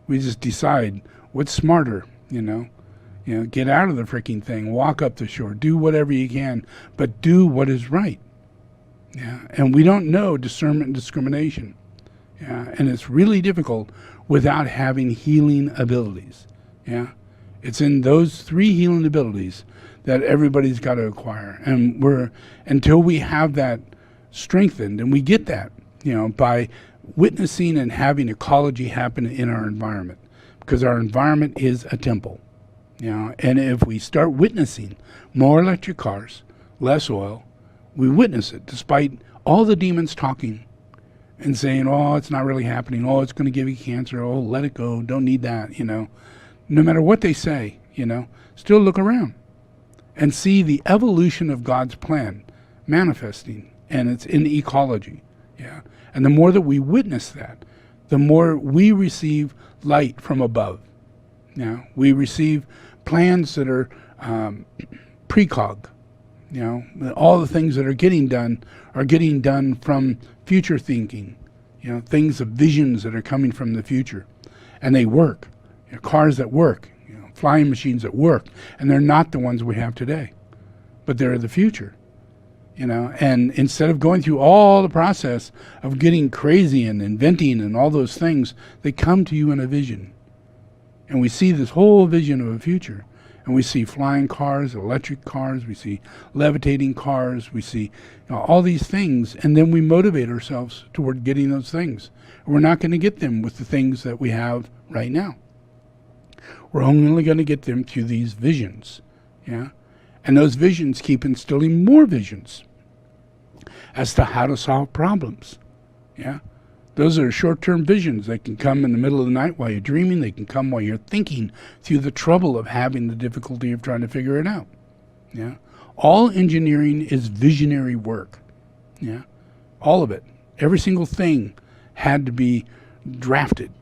We just decide what's smarter, get out of the freaking thing, walk up the shore, do whatever you can, but do what is right. And we don't know discernment and discrimination. And it's really difficult without having healing abilities. It's in those 3 healing abilities that everybody's got to acquire. And until we have that strengthened, and we get that, by witnessing and having ecology happen in our environment, because our environment is a temple. And if we start witnessing more electric cars, less oil, we witness it despite all the demons talking and saying, oh, it's not really happening. Oh, it's going to give you cancer. Oh, let it go. Don't need that, No matter what they say, still look around and see the evolution of God's plan manifesting, and it's in ecology. And the more that we witness that, the more we receive light from above. We receive plans that are precog. All the things that are getting done from future thinking. Things of visions that are coming from the future, and they work. Cars that work. flying machines that work, and they're not the ones we have today, but they're the future. And instead of going through all the process of getting crazy and inventing and all those things, they come to you in a vision. And we see this whole vision of a future. And we see flying cars, electric cars, we see levitating cars, we see all these things, and then we motivate ourselves toward getting those things. We're not going to get them with the things that we have right now. We're only going to get them through these visions. Yeah? And those visions keep instilling more visions as to how to solve problems. Yeah? Those are short-term visions. They can come in the middle of the night while you're dreaming. They can come while you're thinking through the trouble of having the difficulty of trying to figure it out. Yeah? All engineering is visionary work. Yeah? All of it. Every single thing had to be drafted.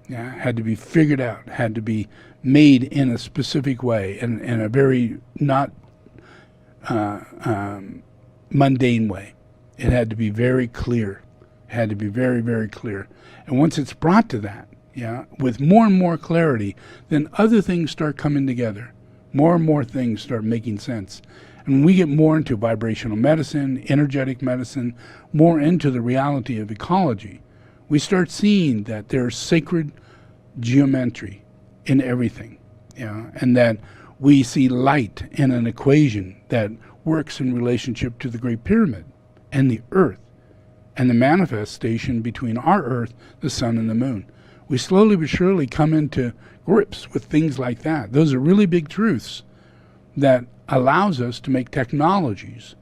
Yeah? Had to be figured out. Had to be made in a specific way, and in a very not mundane way. It had to be very clear. It had to be very, very clear. And once it's brought to that, yeah, with more and more clarity, then other things start coming together. More and more things start making sense. And when we get more into vibrational medicine, energetic medicine, more into the reality of ecology, we start seeing that there's sacred geometry in everything, yeah, and that we see light in an equation that works in relationship to the Great Pyramid and the Earth and the manifestation between our Earth, the Sun, and the Moon. We slowly but surely come into grips with things like that. Those are really big truths that allows us to make technologies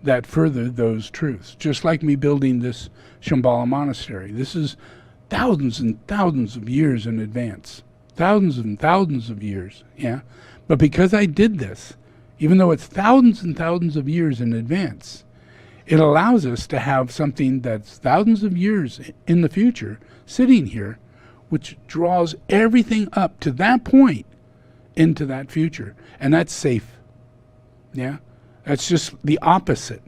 that further those truths. Just like me building this Shambhala Monastery. This is thousands and thousands of years in advance. Thousands and thousands of years, yeah? But because I did this, even though it's thousands and thousands of years in advance, it allows us to have something that's thousands of years in the future sitting here, which draws everything up to that point into that future. And that's safe. Yeah? That's just the opposite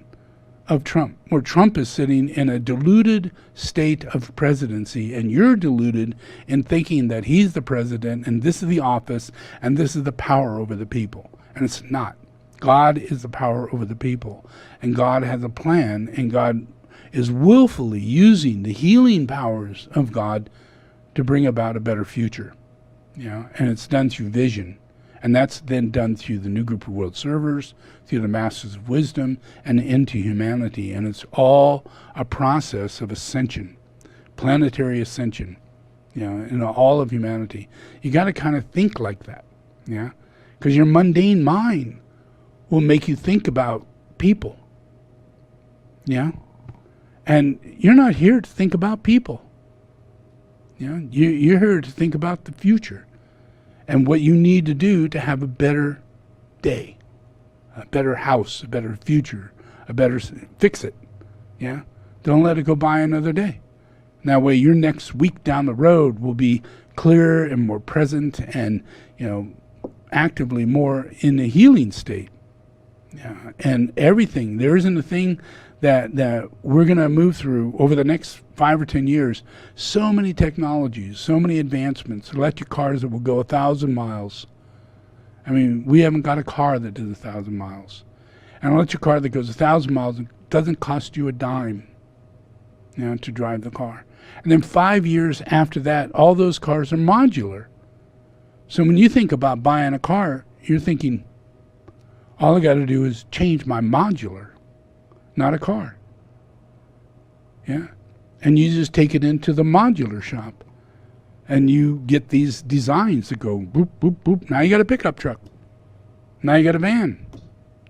of Trump, where Trump is sitting in a deluded state of presidency, and you're deluded in thinking that he's the president and this is the office and this is the power over the people. And it's not. God is the power over the people, and God has a plan, and God is willfully using the healing powers of God to bring about a better future. And it's done through vision. And that's then done through the new group of world servers, through the masters of wisdom, and into humanity. And it's all a process of ascension, planetary ascension, in all of humanity. You got to kind of think like that, yeah? Because your mundane mind will make you think about people, yeah? And you're not here to think about people. You're here to think about the future and what you need to do to have a better day, a better house, a better future, a better, fix it, yeah? Don't let it go by another day. That way your next week down the road will be clearer and more present and, actively more in the healing state. Yeah, and everything, there isn't a thing that we're going to move through over the next 5 or 10 years. So many technologies, so many advancements, electric cars that will go 1,000 miles. I mean, we haven't got a car that does 1,000 miles. An electric car that goes 1,000 miles doesn't cost you a dime, to drive the car. And then 5 years after that, all those cars are modular. So when you think about buying a car, you're thinking, all I got to do is change my modular, not a car. Yeah? And you just take it into the modular shop. And you get these designs that go boop, boop, boop. Now you got a pickup truck. Now you got a van.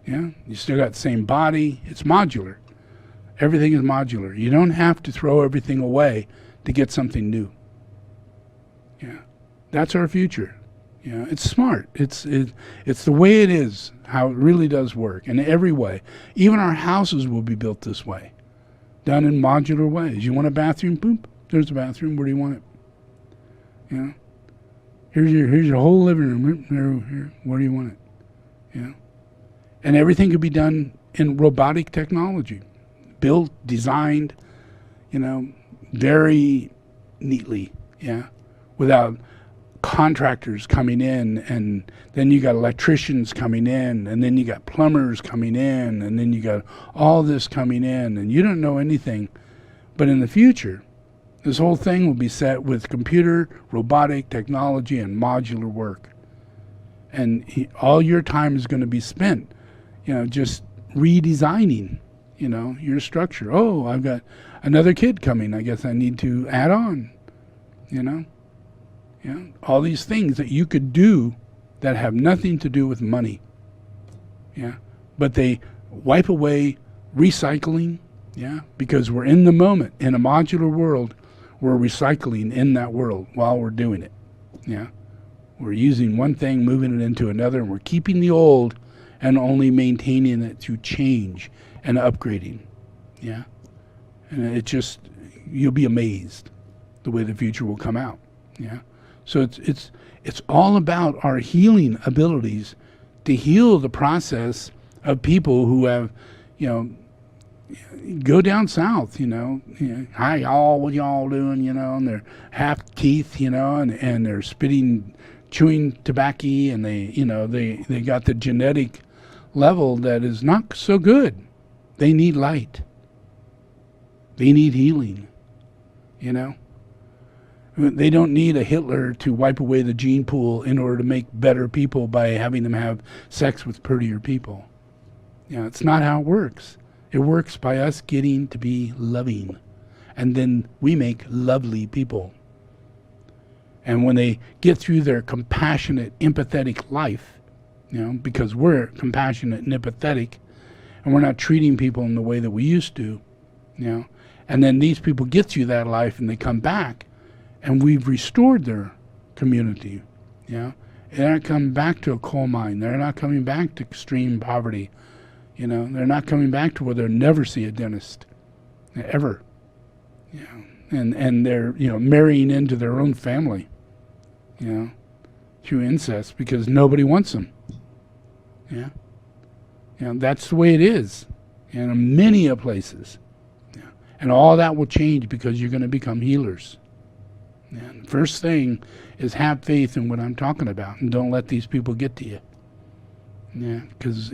Yeah? You still got the same body. It's modular. Everything is modular. You don't have to throw everything away to get something new. Yeah. That's our future. It's smart. It's the way it is, how it really does work in every way. Even our houses will be built this way, done in modular ways. You want a bathroom? Boop, there's a bathroom. Where do you want it? Here's your whole living room. Here. Where do you want it? And everything could be done in robotic technology, built, designed, very neatly. Without contractors coming in, and then you got electricians coming in, and then you got plumbers coming in, and then you got all this coming in, and you don't know anything. But in the future, this whole thing will be set with computer, robotic technology, and modular work. And all your time is going to be spent, just redesigning, your structure. Oh, I've got another kid coming. I guess I need to add on, all these things that you could do that have nothing to do with money. But they wipe away recycling, because we're in the moment. In a modular world, we're recycling in that world while we're doing it. We're using one thing, moving it into another, and we're keeping the old and only maintaining it through change and upgrading. And it just, you'll be amazed the way the future will come out. So it's all about our healing abilities to heal the process of people who have, go down south, hi y'all, what y'all doing, and they're half teeth, and they're chewing tobacco, and they got the genetic level that is not so good. They need light. They need healing, They don't need a Hitler to wipe away the gene pool in order to make better people by having them have sex with prettier people. It's not how it works. It works by us getting to be loving, and then we make lovely people. And when they get through their compassionate, empathetic life, because we're compassionate and empathetic, and we're not treating people in the way that we used to, and then these people get through that life and they come back, and we've restored their community. They're not coming back to a coal mine. They're not coming back to extreme poverty. They're not coming back to where they'll never see a dentist, ever. And they're, marrying into their own family, through incest, because nobody wants them. That's the way it is in many places. And all that will change because you're going to become healers. And the first thing is have faith in what I'm talking about, and don't let these people get to you. Because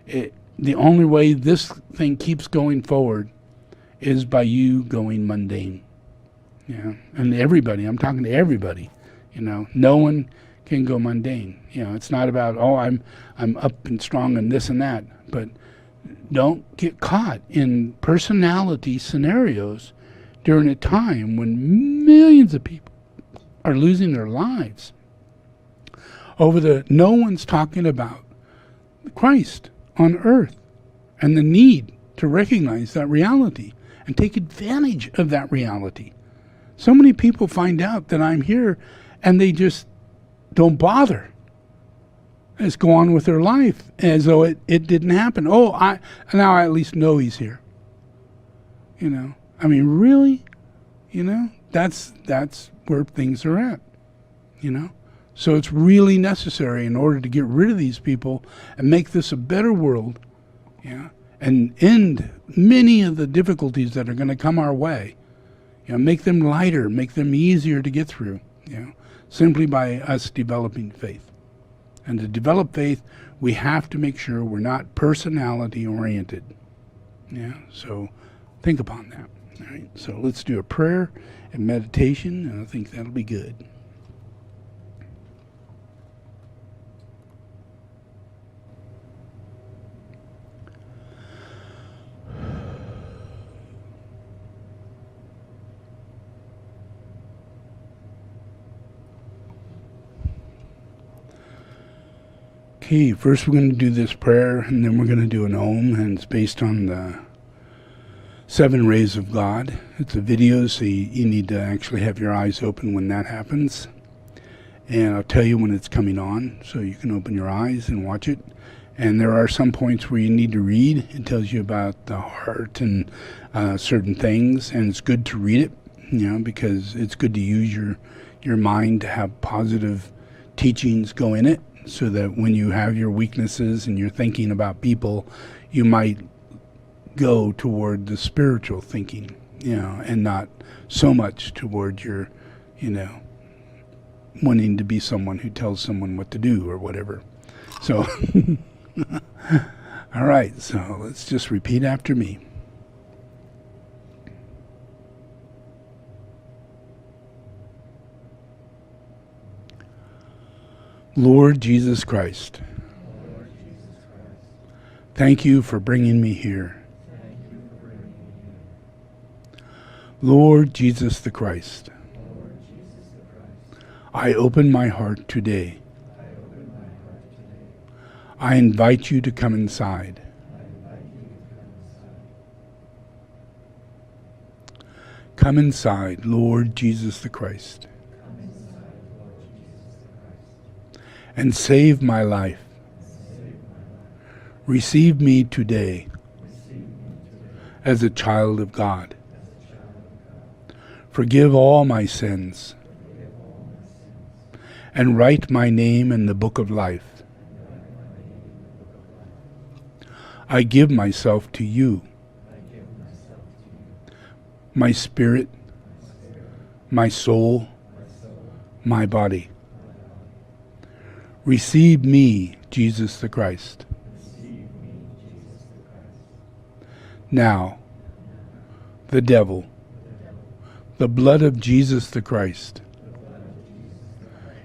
the only way this thing keeps going forward is by you going mundane. And everybody, I'm talking to everybody, no one can go mundane. It's not about, I'm up and strong and this and that, but don't get caught in personality scenarios during a time when millions of people are losing their lives over no one's talking about Christ on earth and the need to recognize that reality and take advantage of that reality. So many people find out that I'm here and they just don't bother. They just go on with their life as though it didn't happen. Now I at least know he's here. Really? That's where things are at. So it's really necessary in order to get rid of these people and make this a better world, and end many of the difficulties that are going to come our way. Make them lighter, make them easier to get through, simply by us developing faith. And to develop faith, we have to make sure we're not personality oriented. So think upon that. All right. So let's do a prayer and meditation, and I think that'll be good. Okay, first we're going to do this prayer, and then we're going to do an Om, and it's based on the 7 rays of God. It's a video, so you need to actually have your eyes open when that happens. And I'll tell you when it's coming on, so you can open your eyes and watch it. And there are some points where you need to read. It tells you about the heart and certain things, and it's good to read it, because it's good to use your mind to have positive teachings go in it, so that when you have your weaknesses and you're thinking about people, you might go toward the spiritual thinking, and not so much toward your, wanting to be someone who tells someone what to do or whatever. So, all right, so let's just repeat after me. Lord Jesus Christ, thank you for bringing me here. Lord Jesus the Christ, I open my heart today. I invite you to come inside. Come inside, Lord Jesus the Christ, and save my life. Receive me today as a child of God. Forgive all my sins and write my name in the book of life. I give myself to you, my spirit, my soul, my body. Receive me, Jesus the Christ. Now, the devil, the blood of Jesus the Christ,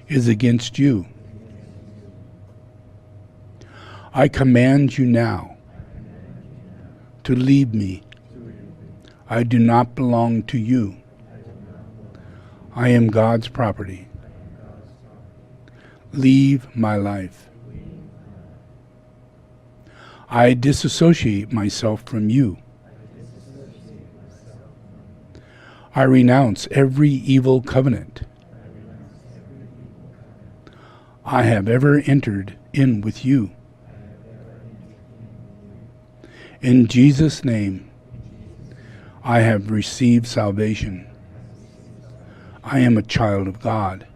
is against you. I command you now to leave me. I do not belong to you. I am God's property. Leave my life. I disassociate myself from you. I renounce every evil covenant I have ever entered in with you. In Jesus' name, I have received salvation. I am a child of God.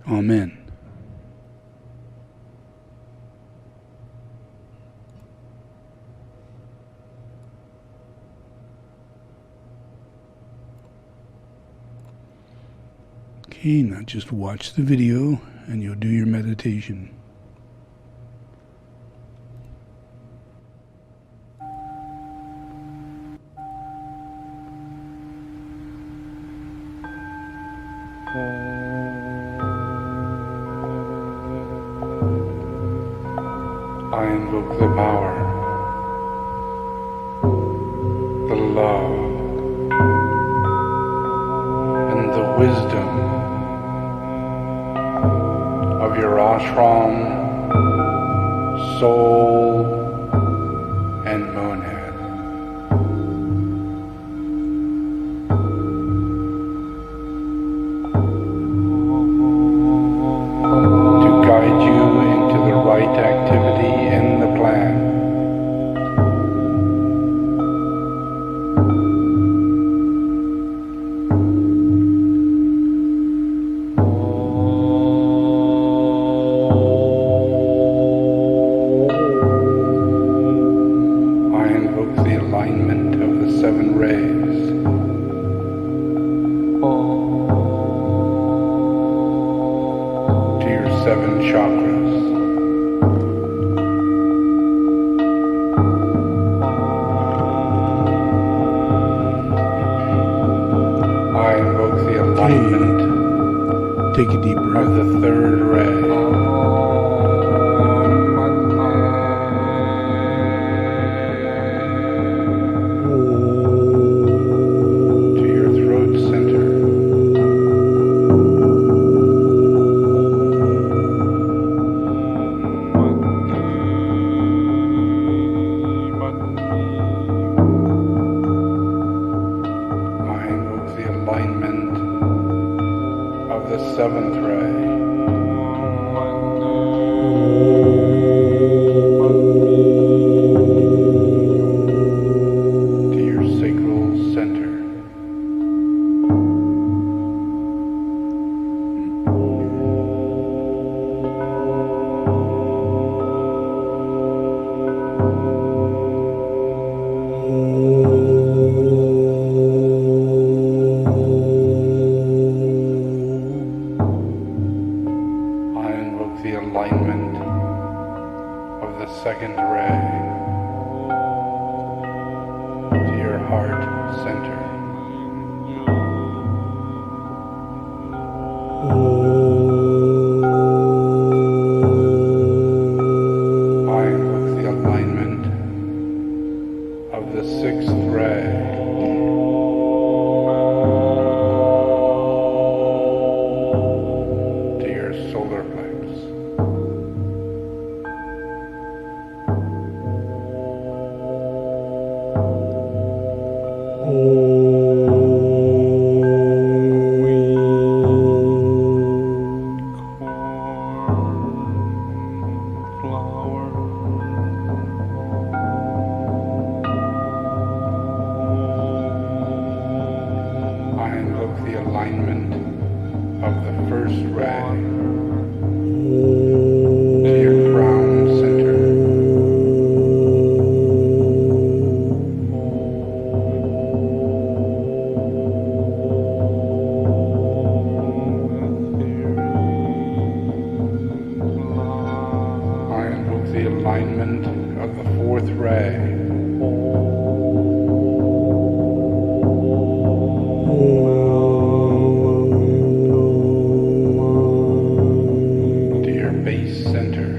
Amen. Okay, now just watch the video and you'll do your meditation. I invoke the power, the love, and the wisdom of your ashram, soul, and monad. To guide you into the right activity in the plan. Take a deep breath. Of the third ray. To your throat center. I invoke the alignment of the seventh ray. To your sacral center. ray to your heart center. I invoke the alignment of the sixth ray to your solar plexus. I invoke the alignment of the first ray to your crown center. I invoke the alignment of the fourth ray to your base center.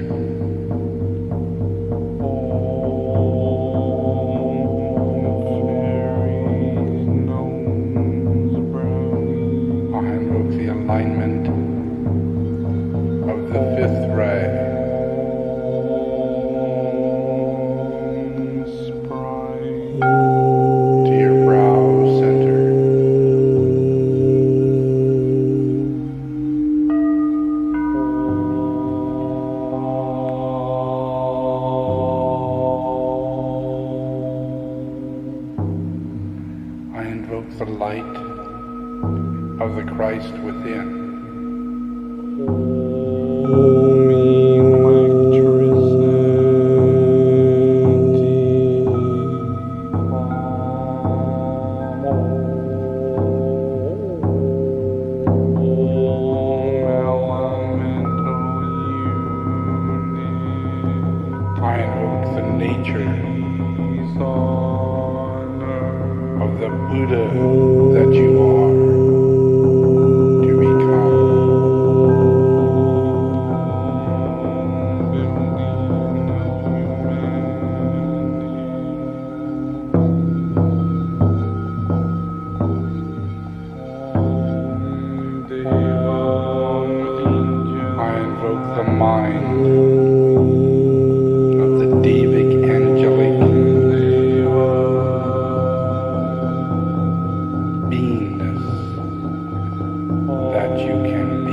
I invoke the alignment of the fifth ray to your brow center. I invoke the light of the Christ within. I invoke the nature of the Buddha that you are to become. I invoke the mind of the Devic angelic beingness that you can be.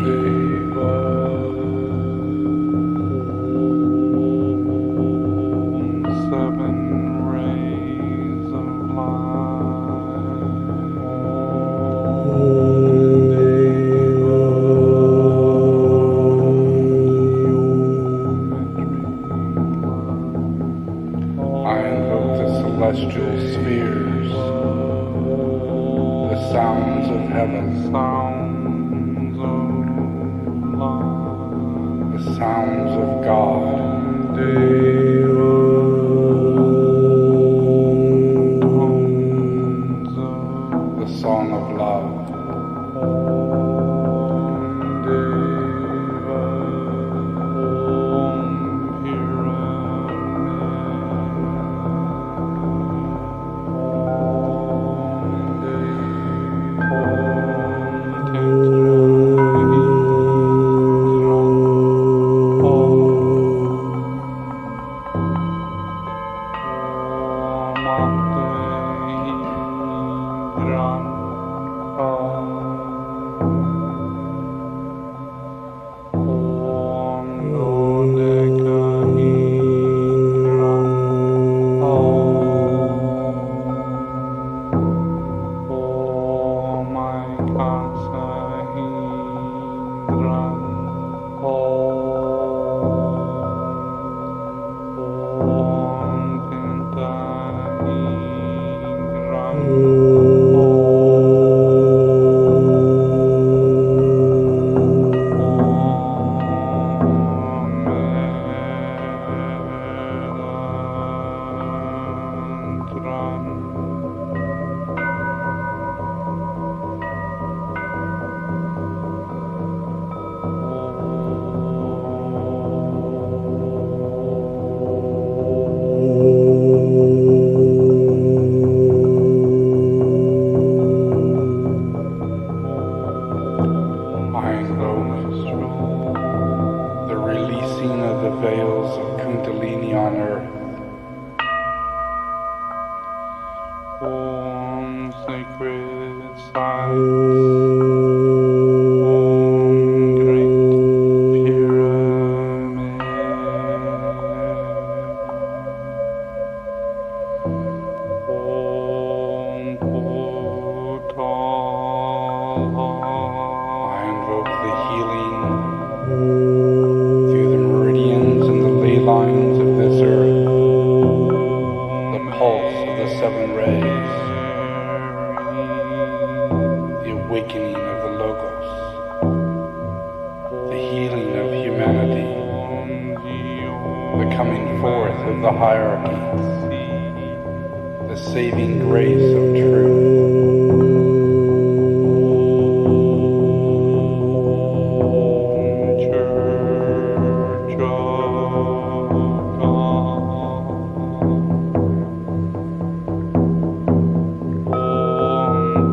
I invoke the celestial spheres, the sounds of heaven, the sounds of God, the song of love. sacred silence. Om Great Pyramid. Om Portal. I invoke the healing through the meridians and the ley lines of this earth, the pulse of the seven rays, the awakening of the Logos, the healing of humanity, the coming forth of the hierarchies, the saving grace of truth. Church of God.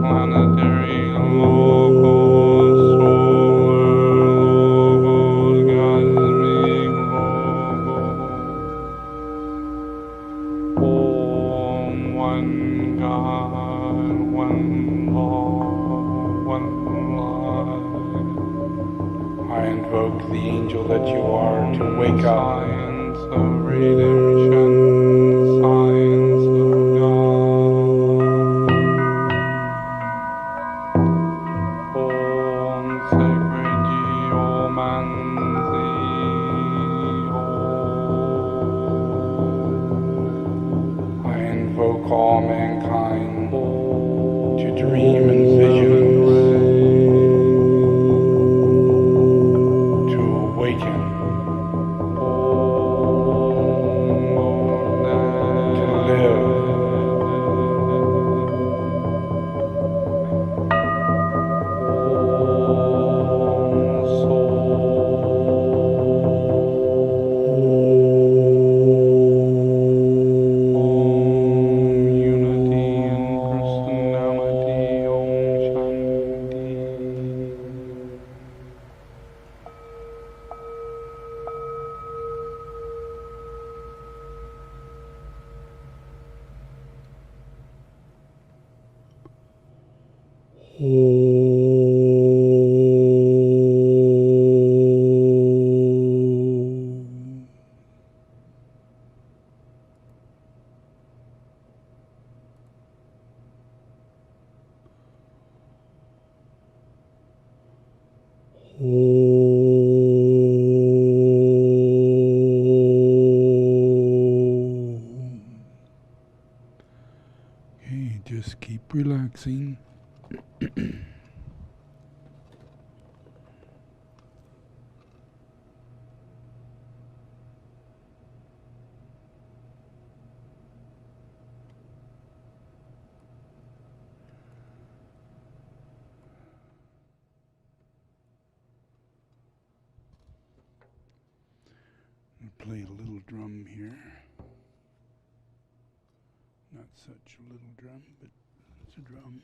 Planetary logos, solar logos, cosmic logos. One God, one law, one life. I invoke the angel that you are to wake up. Science of redemption, science of God. Om sacred geomancy. I invoke all mankind to dream in visions, to awaken, to live. Unity in personality, Om Shanti. Okay, just keep relaxing. I'll play a little drum here. Not such a little drum, but it's a drum.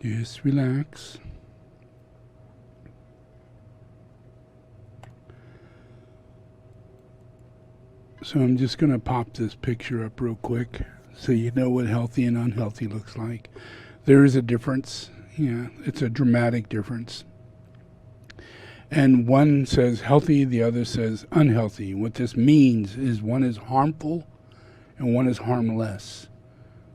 Just relax. So I'm just going to pop this picture up real quick so you know what healthy and unhealthy looks like. There is a difference. Yeah, it's a dramatic difference. And one says healthy, the other says unhealthy. What this means is one is harmful and one is harmless.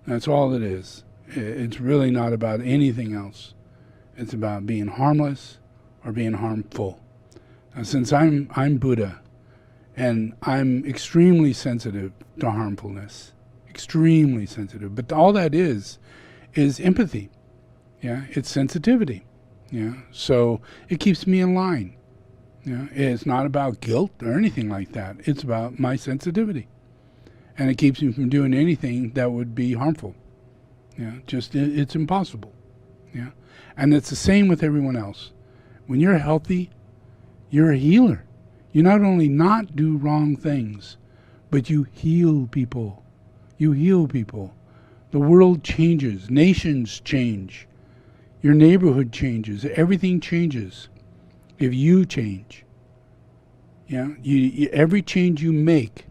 That's all it is. It's really not about anything else. It's about being harmless or being harmful. Now, since I'm Buddha, and I'm extremely sensitive to harmfulness, extremely sensitive. But all that is empathy. Yeah, it's sensitivity. Yeah, so it keeps me in line. Yeah, it's not about guilt or anything like that. It's about my sensitivity, and it keeps me from doing anything that would be harmful. Yeah, just it's impossible. Yeah, and it's the same with everyone else. When you're healthy, you're a healer. You not only not do wrong things, but you heal people. You heal people. The world changes. Nations change. Your neighborhood changes. Everything changes if you change. Yeah, every change you make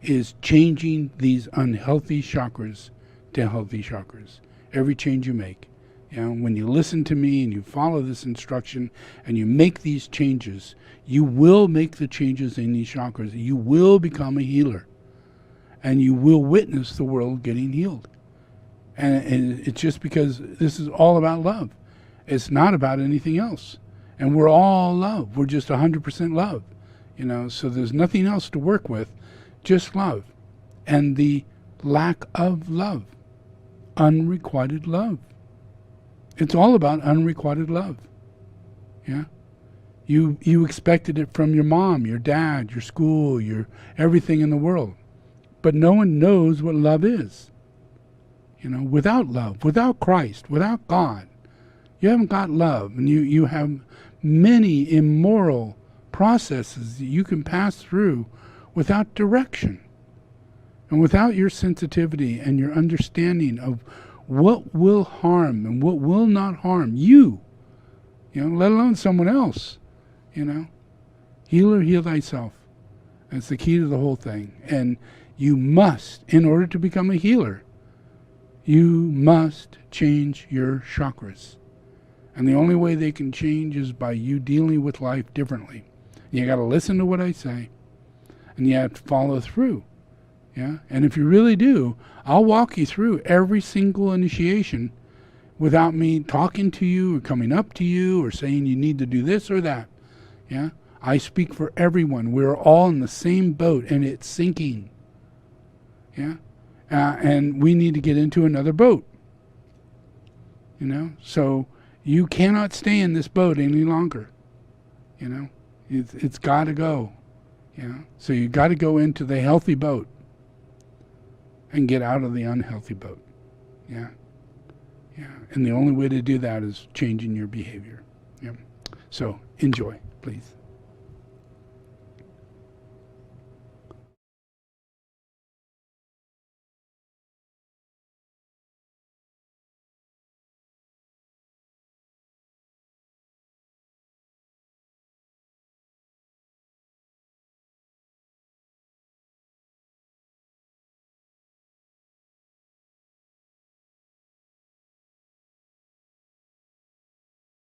is changing these unhealthy chakras to healthy chakras. Every change you make. You know, when you listen to me and you follow this instruction and you make these changes, you will make the changes in these chakras. You will become a healer. And you will witness the world getting healed. And it's just because this is all about love. It's not about anything else. And we're all love. We're just 100% love. You know, so there's nothing else to work with, just love. And the lack of love. Unrequited love. It's all about unrequited love. Yeah? You expected it from your mom, your dad, your school, your everything in the world. But no one knows what love is. You know, without love, without Christ, without God, you haven't got love. And you have many immoral processes that you can pass through without direction. And without your sensitivity and your understanding of what will harm and what will not harm you, let alone someone else, Healer, heal thyself. That's the key to the whole thing. And you must, in order to become a healer, you must change your chakras. And the only way they can change is by you dealing with life differently. You got to listen to what I say, and you have to follow through. Yeah, and if you really do, I'll walk you through every single initiation without me talking to you or coming up to you or saying you need to do this or that. Yeah, I speak for everyone. We're all in the same boat, and it's sinking. Yeah, and we need to get into another boat. So you cannot stay in this boat any longer. It's got to go. So you got to go into the healthy boat and get out of the unhealthy boat. Yeah. And the only way to do that is changing your behavior. Yeah. So enjoy, please.